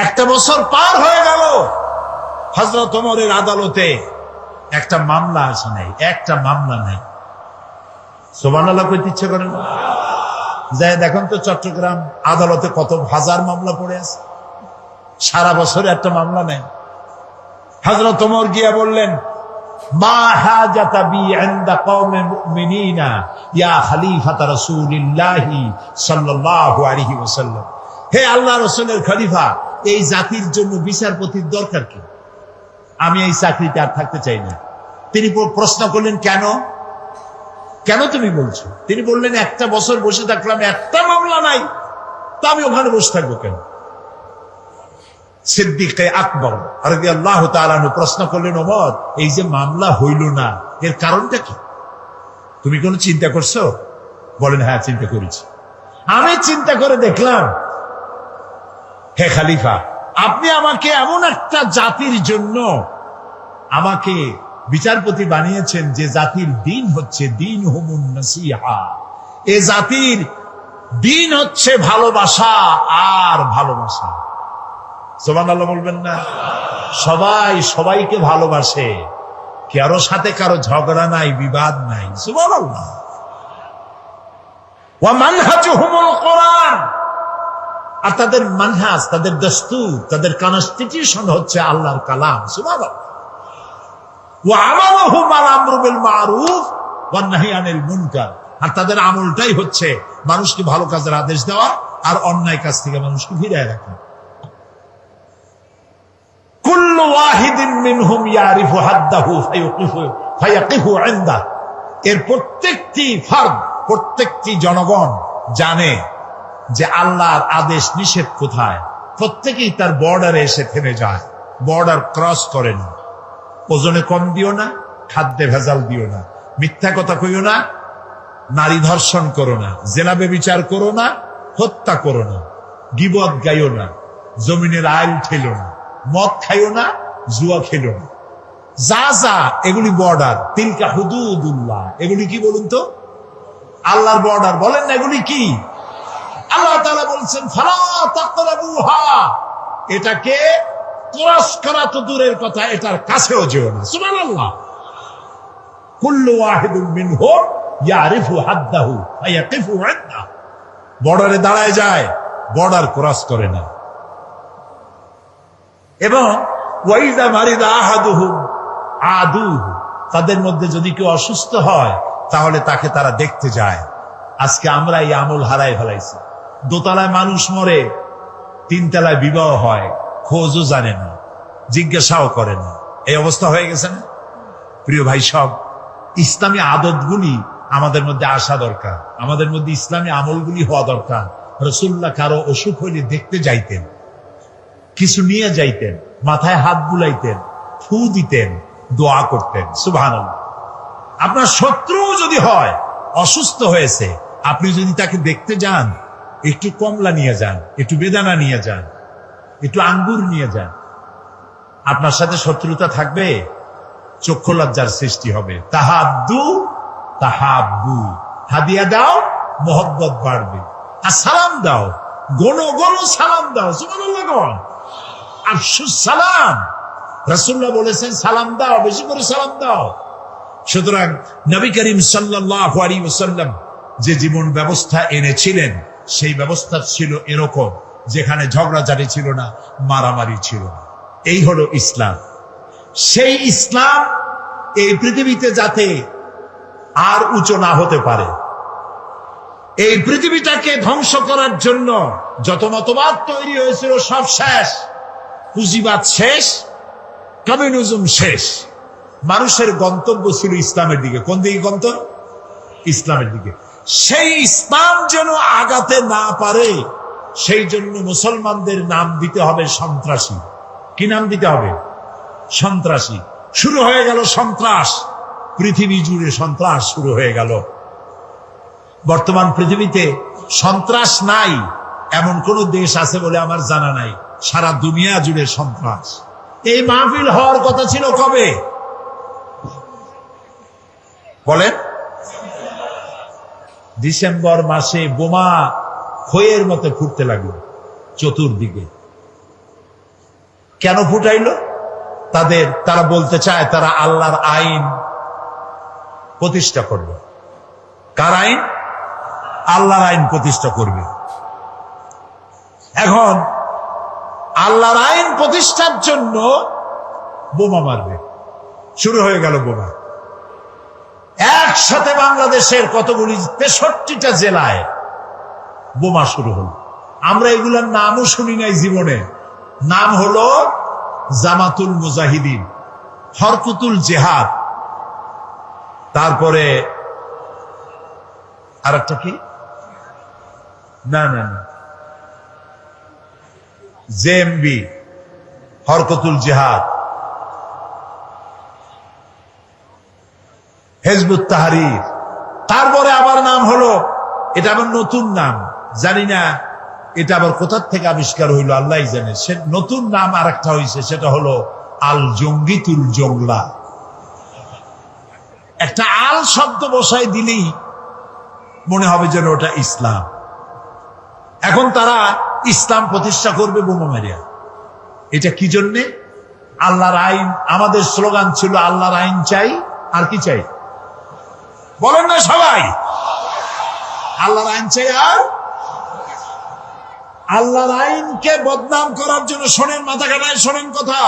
একটা বছর পার হয়ে গেল, হযরত ওমরের আদালতে একটা মামলা আসে নাই, একটা মামলা নাই। সুবহানাল্লাহ কইতে ইচ্ছে করেন? যাই দেখুন তো চট্টগ্রাম আদালতে কত হাজার মামলা পড়ে আছে, সারা বছরে একটা মামলা নেই। হযরত ওমর গিয়া বললেন, মা হাজাতা বি ইনদা কওমে মুমিনিনা ইয়া খলিফাতা রাসূলিল্লাহি সাল্লাল্লাহু আলাইহি ওয়াসাল্লাম। হে আল্লাহর রাসূলের খলিফা, এই জাতির জন্য বিচারপতির দরকার কি? আমি এই চাকরিতে আর থাকতে চাই না। তিনি প্রশ্ন করলেন, কেন কেন তুমি বলছো? তিনি বললেন, একটা বছর বসে থাকলাম, একটা মামলা নাই, তা আমি ওখানে বসে থাকবো কেন? সিদ্দিকে আকবর রাদিয়াল্লাহু তাআলা আনহু প্রশ্ন করলেন, ওমর, এই যে মামলা হইল না, এর কারণটা কি? তুমি কোনো চিন্তা করছো? বলেন, হ্যাঁ, চিন্তা করেছি। আমি চিন্তা করে দেখলাম, হে খলিফা, আপনি আমাকে এমন একটা জাতির জন্য আমাকে বিচারপতি বানিয়েছেন যে জাতির দিন হচ্ছে দিন হুমুন নাসিহা। এ জাতির দিন হচ্ছে ভালোবাসা আর ভালোবাসা। সুবহানাল্লাহ বলবেন না? সবাই সবাইকে ভালোবাসে, কারো সাথে কারো ঝগড়া নাই, বিবাদ নাই। সুবহানাল্লাহ। ওয়া মানহাজুহুমুল কোরআন, আর তাদের মানহাজ, তাদের দস্তুর, তাদের কনস্টিটিউশন হচ্ছে আল্লাহর কালাম। সুবহানাল্লাহ। ওয়া আমালুহুম আল আমরু বিল মারুফ ওয়ান নাহি আনিল মুনকার, আর তাদের আমলটাই হচ্ছে মানুষকে ভালো কাজের আদেশ দেওয়া আর অন্যায় কাজ থেকে মানুষকে ফিরিয়ে রাখা। কুল্লু ওয়াহিদিন মিনহুম ইয়ারিফু হাদ্দাহু ফায়াকিফু ইনদা, এর প্রত্যেকটি ফরদ, প্রত্যেকটি জনগণ জানে যে আল্লাহর আদেশ নিষেধ কোথায়। প্রত্যেকেই তার বর্ডারে এসে থেমে যায়, বর্ডার ক্রস করে না। ওজনে কম দিও না, খাদ্যে ভেজাল দিও না, মিথ্যা কথা কইও না, নারী ধর্ষণ করো না, জেনা ব্যভিচার করো না, হত্যা করো না, গীবত গাইও না, জমিনের আইল ঠেলো না, মদ খাইও না, জুয়া খেলো না। যা যা এগুলি বর্ডার। তিলকা হুদুদুল্লাহ, এগুলি কি বলুন তো? আল্লাহর বর্ডার। বলেন না এগুলি কি? আল্লাহ তাআলা বলছেন, ফালা তাকরাবুহা, এটাকে ক্রস করা তো দূরের কথা, এটার কাছেও যেও না। সুবহানাল্লাহ। কুল্লু ওয়াহিদুম মিনহুম ইয়ারিফু হাদ্দাহু ফায়াকিফু ইনদা, বর্ডারে দাঁড়ায় যায়, বর্ডার ক্রস করে না। এবং ওয়াইদা মারিদা আহাদুহুম আদুহু, তাদের মধ্যে যদি কেউ অসুস্থ হয় তাহলে তাকে তারা দেখতে যায়। আজকে আমরা এই আমল হারাই ফেলাইছি। দোতলায় মানুষ মরে, তিনতলায় বিবাহ হয়, খোঁজও জানে না, জিজ্ঞাসাও করে না। এই অবস্থা হয়ে গেছে না? প্রিয় ভাই, সব ইসলামী আদতগুলি আমাদের মধ্যে আসা দরকার, আমাদের মধ্যে ইসলামী আমলগুলি হওয়া দরকার। রাসূলুল্লাহ কারো অসুখ হইলে দেখতে যাইতেন, কিছু নিয়ে যাইতেন, মাথায় হাত বুলাইতেন, ফু দিতেন, দোয়া করতেন। সুবহানাল্লাহ। আপনার শত্রু যদি হয়, অসুস্থ হয়েছে, আপনি যদি তাকে দেখতে যান, একটু কমলা নিয়ে যান, একটু বেদানা নিয়ে যান, একটু আঙ্গুর নিয়ে যান। আপনার সাথে শত্রুতা থাকবে, চক্ষু লজ্জার সৃষ্টি হবে। তাহাদ্দু তাহাব্বু, হাদিয়া দাও, মহব্বত বাড়বে। আর সালাম দাও, গণ গণ সালাম দাও। সুবহানাল্লাহ। আফশুস সালাম, রাসূলুল্লাহ বলেছেন সালাম দাও, বেশি করে সালাম দাও। সুতরাং নবী করিম সাল্লাল্লাহু আলাইহি ওয়াসাল্লাম যে জীবন ব্যবস্থা এনেছিলেন, সেই ব্যবস্থা ছিল এরকম, যেখানে ঝগড়াঝাটি ছিল না, মারামারি ছিল না। এই হলো ইসলাম। সেই ইসলাম এই পৃথিবীতে যাতে আর উঁচু না হতে পারে, এই পৃথিবীটাকে ধ্বংস করার জন্য যত মতবাদ তৈরি হয়েছিল সব শেষ। পুঁজিবাদ শেষ, কমিউনিজম শেষ। মানুষের গন্তব্য ছিল ইসলামের দিকে। কোন দিকে গন্তব্য? ইসলামের দিকে। সেই ইসলাম যেন আগাতে না পারে, সেই জন্য মুসলমানদের নাম দিতে হবে সন্ত্রাসী। কি নাম দিতে হবে? সন্ত্রাসী। শুরু হয়ে গেল সন্ত্রাস, পৃথিবী জুড়ে সন্ত্রাস শুরু হয়ে গেল। বর্তমান পৃথিবীতে সন্ত্রাস নাই এমন কোন দেশ আছে বলে আমার জানা নাই। সারা দুনিয়া জুড়ে সন্ত্রাস। এই মাহফিল হওয়ার কথা ছিল কবে বলেন? ডিসেম্বর মাসে বোমা খয়ের মতো ফুটতে লাগলো চতুর্দিকে। কেন ফুটাইলো? তারা বলতে চায় তারা আল্লাহর আইন প্রতিষ্ঠা করবে। কার আইন? আল্লাহর আইন প্রতিষ্ঠা করবে। এখন আল্লাহর আইন প্রতিষ্ঠার জন্য বোমা মারবে। শুরু হয়ে গেল বোমা। একসাথে বাংলাদেশের কতগুলি 63টা জেলায় বোমা শুরু হলো। আমরা এগুলোর নামও শুনি নাই জীবনে। নাম হলো জামাতুল মুজাহিদিন, হরকুতুল জেহাদ। তারপরে আর একটা কি, না না না, জেএমবি, হরকতুল জিহাদ, হিজবুত তাহরীর। তারপরে আবার নাম হলো, এটা আবার নতুন নাম, জানি না এটা আবার কোথা থেকে আবিষ্কার হইলো, আল্লাহ জানে। সে নতুন নাম আর একটা হয়েছে, সেটা হলো আল জঙ্গিতুল জংলা। একটা আল শব্দ বসাই দিলেই মনে হবে যেন ওটা ইসলাম। এখন তারা ইসলাম প্রতিষ্ঠা করবে বোমা মারিয়া। এটা কি জন্যে? আল্লাহর আইন। আমাদের স্লোগান ছিল আল্লাহর আইন চাই, আর কি চাই বলেন না সবাই? আল্লাহর আইন চাই। আর আল্লাহর আইনকে বদনাম করার জন্য, শোনেন মাথা কাটায় শোনেন কথা,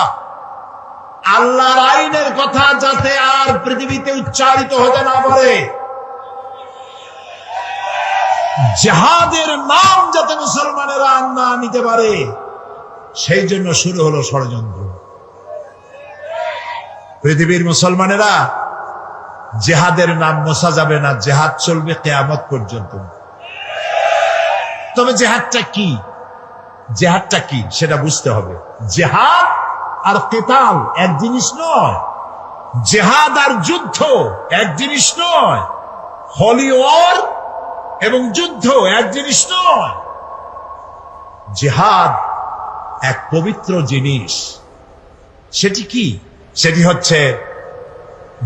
আল্লাহর আইনের কথা যাতে আর পৃথিবীতে উচ্চারিত হতে না পারে, জিহাদের নাম যাতে মুসলমানেরা না নিতে পারে, সেই জন্য শুরু হলো ষড়যন্ত্র। পৃথিবীর মুসলমানেরা জিহাদের নাম মোছা যাবে না, জিহাদ চলবে কিয়ামত পর্যন্ত। তবে জিহাদটা কি, জিহাদটা কি সেটা বুঝতে হবে। জিহাদ আর কিতাল এক জিনিস নয়, জিহাদ আর যুদ্ধ এক জিনিস নয়, হলি ওয়ার এবং যুদ্ধ এক জিনিস নয়। জিহাদ এক পবিত্র জিনিস। সেটি কি? সেটি হচ্ছে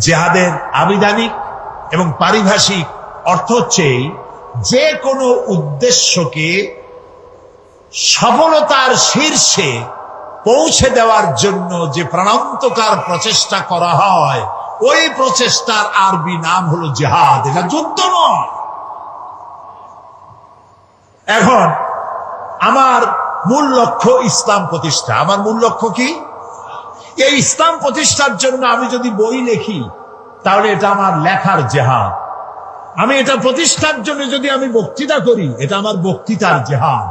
জিহাদের আবিধানিক এবং পারিভাষিক অর্থ হচ্ছে যে কোনো উদ্দেশ্যকে সফলতার শীর্ষে পৌঁছে দেওয়ার জন্য যে প্রাণান্তকার প্রচেষ্টা করা হয়, ওই প্রচেষ্টার আরবি নাম হলো জিহাদ। এটা যুদ্ধ নয়। এখন আমার মূল লক্ষ্য ইসলাম প্রতিষ্ঠা। আমার মূল লক্ষ্য কি? এই ইসলাম প্রতিষ্ঠার জন্য আমি যদি বই লিখি, তাহলে এটা আমার লেখার জিহাদ। আমি এটা প্রতিষ্ঠার জন্য যদি আমি বক্তৃতা করি, এটা আমার বক্তৃতার জিহাদ।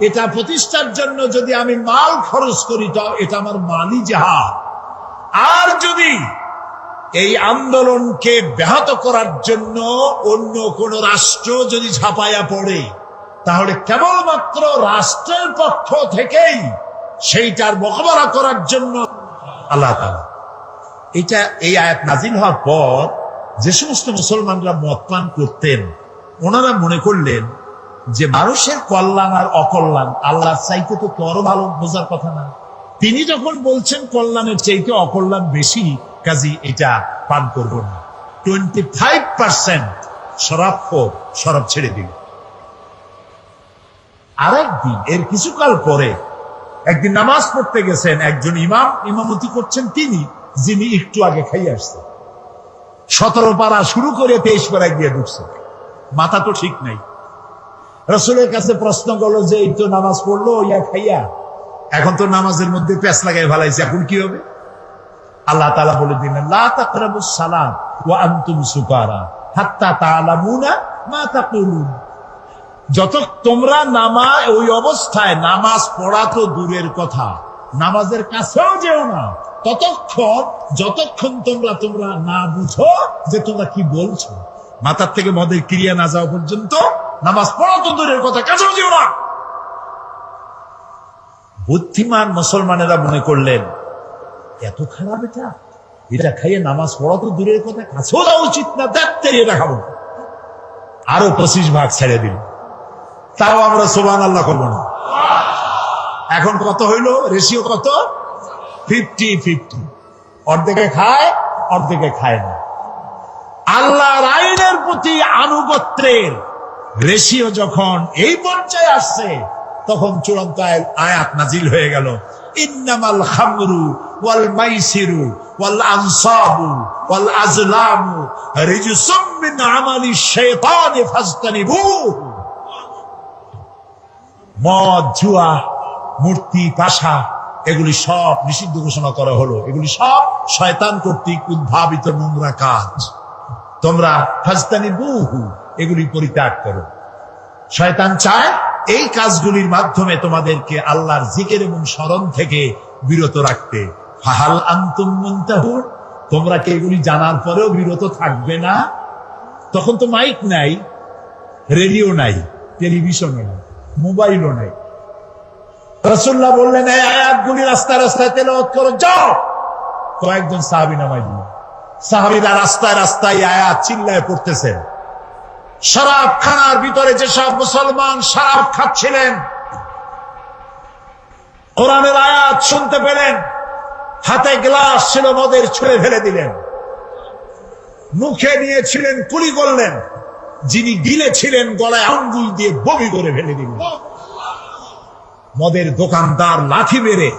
এটা প্রতিষ্ঠার জন্য যদি আমি মাল খরচ করি, তো এটা আমার মালি জিহাদ। আর যদি এই আন্দোলনকে ব্যাহত করার জন্য অন্য কোন রাষ্ট্র যদি ঝাঁপাইয়া পড়ে, তাহলে কেবলমাত্র রাষ্ট্রের পক্ষ থেকেই সেইটার মোকাবেলা করার জন্য আল্লাহ তাআলা এটা, এই আয়াত নাজিল হওয়ার পর যে সমস্ত মুসলমানরা মদ পান করতেন, ওনারা মনে করলেন যে মানুষের কল্যাণ আর অকল্যাণ আল্লাহর চাইতে তো আরো ভালো বোঝার কথা না। তিনি যখন বলছেন কল্যাণের চাইতে অকল্যাণ বেশি, কাজী এটা পান করব না। 25% শরাবখোর শরাব ছেড়ে দিল। আরেকদিন, এর কিছুকাল পরে একদিন নামাজ পড়তে গেছেন একজন ইমাম, ইমামতি করছেন তিনি, যিনি একটু আগে খাইয়ে আসছেন। 17 পারা শুরু করে 23 পারায় গিয়ে ঢুকছে। মাথা তো ঠিক নাই। রাসূলের কাছে প্রশ্ন করলো যে এই তো নামাজ পড়লো ইয়া খাইয়া, এখন তো নামাজের মধ্যে পেঁচ লাগাই ফেলাইছে, এখন কি হবে? আল্লাহ তাআলা বলে দিলেন, লা তাকরাবুস সালাত ওয়া আনতুম সুকারা হাত্তা তা'লামুনা মা তাকুলুন। যত তোমরা ওই অবস্থায় নামাজ পড়া তো দূরের কথা, নামাজের কাছেও যেও না যতক্ষণ তোমরা না বুঝো যে তোমরা কি বলছো। মাথার থেকে মদের ক্রিয়া না যাওয়া পর্যন্ত নামাজ পড়া তো দূরের কথা, কাছেও যেও না। বুদ্ধিমান মুসলমানেরা মনে করলেন, এত খারাপ এটা খাইয়ে নামাজ পড়া তো দূরের কথা, কাছেও যাওয়া উচিত না, দেখতে এটা খাবো। আরো 25% ছেড়ে দিল। তাও আমরা সুবহানাল্লাহ করবো না। এখন কত হইল? রেশিও কত? 50-50। অর্ধেকে খায়, অর্ধেকে খায় না। আল্লাহর আইনের প্রতি আনুগত্যের রেশিও যখন এই পর্যায়ে আসছে, তখন চূড়ান্ত আয়াত নাজিল হয়ে গেল, ইন্নামাল খামরু ওয়াল মাইসিরু ওয়াল আনসাবু ওয়াল আজলামু রিজসুম মিন আমালিশ শাইতানি ফাজতানিবুহু। মদ, জুয়া, মূর্তি, পাশা, এগুলি সব নিষিদ্ধ ঘোষণা করা হলো। এগুলি সব শয়তান কর্তৃক উদ্ভাবিত নোংরা কাজ। তোমরা ফাজতানিবুহু, এগুলি পরিত্যাগ করো। শয়তান চায় এই কাজগুলির মাধ্যমে তোমাদেরকে আল্লাহর জিকির এবং স্মরণ থেকে বিরত রাখতে। ফাহাল আনতুম মুনতাহুন, তোমরা কি এগুলি জানার পরেও বিরত থাকবে না? তখন তো মাইক নাই, রেডিও নাই, টেলিভিশনও নাই, মোবাইলও নাই। রাসূলুল্লাহ বললেন, এই আয়াতগুলি রাস্তায় রাস্তায় তেলাওয়াত করো, যাও। কয়েকজন সাহাবী নামাই দিল। সাহাবীরা রাস্তায় রাস্তায় আয়াত চিল্লায় পড়তেছেন। শরাব খানার ভিতরে যেসব মুসলমান শরাব খাচ্ছিলেন, কোরআনের আয়াত শুনতে পেলেন, হাতে গ্লাস ছিল, মদের ছুঁড়ে ফেলে দিলেন। মুখে নিয়েছিলেন, কুলি করলেন। যিনি গিলেছিলেন, গলায় আঙ্গুল দিয়ে বমি করে ফেলে দিলেন। মদের দোকানদার লাঠি মেরে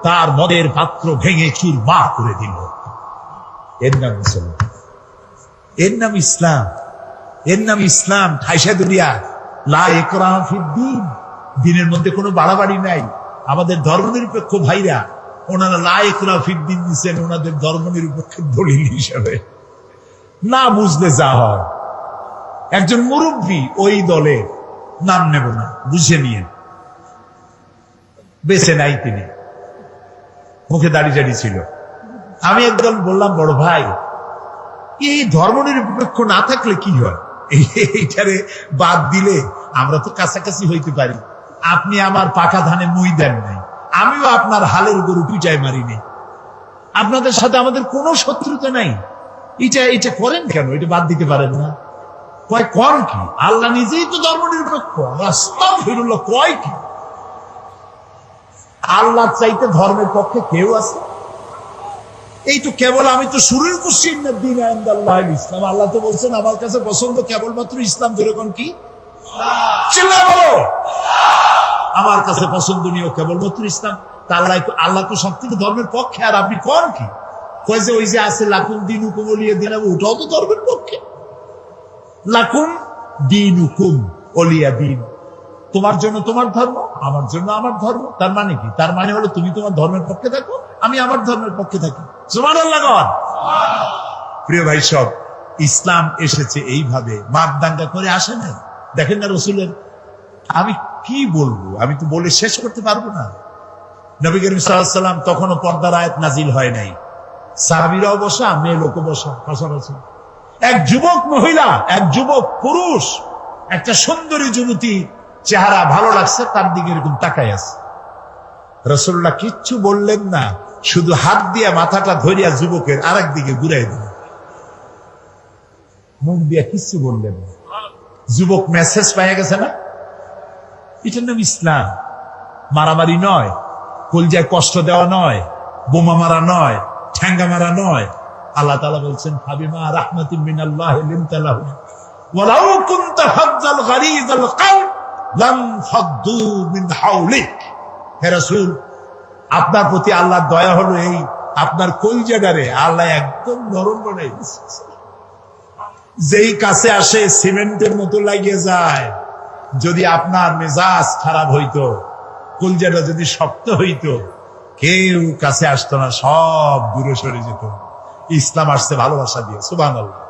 তার মদের পাত্র ভেঙে চুরমার করে দিল। এর নাম মুসলমান, এর নাম ইসলাম, এর নাম ইসলাম। ঠাইসা দুনিয়া লা ইকরাহা ফিদ্দীন, দিনের মধ্যে কোনো বাড়াবাড়ি নাই। আমাদের ধর্মনিরপেক্ষ ভাইরা ওনারা লা ইকরাহা ফিদ্দীন দিচ্ছেন ওনাদের ধর্মনিরপেক্ষের দলিল হিসাবে। না বুঝলে যা হয়। একজন মুরব্বী ওই দলের, নাম নেব না, বুঝে নিয়ে, বেছে নাই তিনি, মুখে দাড়ি জাড়ি ছিল। আমি একদম বললাম, বড় ভাই, এই ধর্মনিরপেক্ষ না থাকলে কি হয়? এইটারে বাদ দিলে আমরা তো কাছাকাছি হইতে পারি। আপনি আমার পাকা ধানে মই দেন নাই, আমিও আপনার হালের গরু পিটায় মারি নাই। আপনাদের সাথে আমাদের কোনো শত্রুতা নাই। এটা করেন কেন? এটা বাদ দিতে পারেন না? কয় কর কি? আল্লাহ নিজেই তো ধর্মনিরপেক্ষ। আস্তাগফিরুল্লাহ, কয় কি? আল্লাহ চাইতে ধর্মের পক্ষে কেউ আছে? এই তো কেবল আমি তো শুরুই করছি ইসলাম। আল্লাহ তো বলছেন আমার কাছে পছন্দ কেবলমাত্র ইসলাম। যেরকম কি চিল্লায় বলো, আমার কাছে পছন্দনীয় কেবলমাত্র ইসলাম। তা আল্লাহ তো সব থেকে ধর্মের পক্ষে, আর আপনি কোন কি? কয় যে ওই যে আছে লাকুম দীনুকুম ওলিয়া দিন, ওটাও তো ধর্মের পক্ষে। লাকুম দীনুকুম ওলিয়া দিন, তোমার জন্য তোমার ধর্ম, আমার জন্য আমার ধর্ম। তার মানে কি? তার মানে হলো তুমি তোমার ধর্মের পক্ষে থাকো, আমি আমার ধর্মের পক্ষে থাকি। সুবহানাল্লাহ। প্রিয় ভাই সব, ইসলাম এসেছে এইভাবে, মাপ দাঙ্গা করে আসে নাই। দেখেন না রসুলের, আমি কি বলবো, আমি তো বলে শেষ করতে পারবো না। নবী করিম সাল্লাল্লাহু আলাইহি ওয়াসাল্লাম তখনও পর্দার আয়াত নাজিল হয় নাই। সাহাবীরাও বসা, মেয়ে লোকও বসা পাশাপাশি। এক যুবক মহিলা, এক যুবক পুরুষ, একটা সুন্দরী যুবতী, চেহারা ভালো লাগছে, তার দিকে এরকম তাকায় আছে। রাসূলুল্লাহ কিচ্ছু বললেন না, শুধু হাত দিয়ে মাথাটা ধরিয়া যুবকের আরেক দিকে ঘুরাই দিলেন, মুখ দিয়া কিচ্ছু বললেন না। যুবক মেসেজ পাইয়া গেছে না? এটার নাম ইসলাম। মারামারি নয়, কলজায় কষ্ট দেওয়া নয়, বোমা মারা নয়, ঠ্যাঙ্গা মারা নয়। আল্লাহ তাআলা বলছেন, ফাবিমা রাহমাতিন মিনাল্লাহি লিনতা লাহুম ওয়ালাউ কুনতা ফাজ্জাল গালিযাল কলব লাম ফাদ্দু মিন হাওলিক। হে রাসূল, আপনার প্রতি আল্লাহর দয়া হলো এই, আপনার কলজাটারে আল্লাহ একদম নরম বানাই দিয়েছে। যেই কাছে আসে সিমেন্টের মতো লাগিয়ে যায়। যদি আপনার মেজাজ খারাপ হইতো, কলজাটা যদি শক্ত হইতো, কেউ কাছে আসতো না, সব দূরে সরে যেত। ইসলাম আসছে ভালোবাসা দিয়ে। সুবহানাল্লাহ।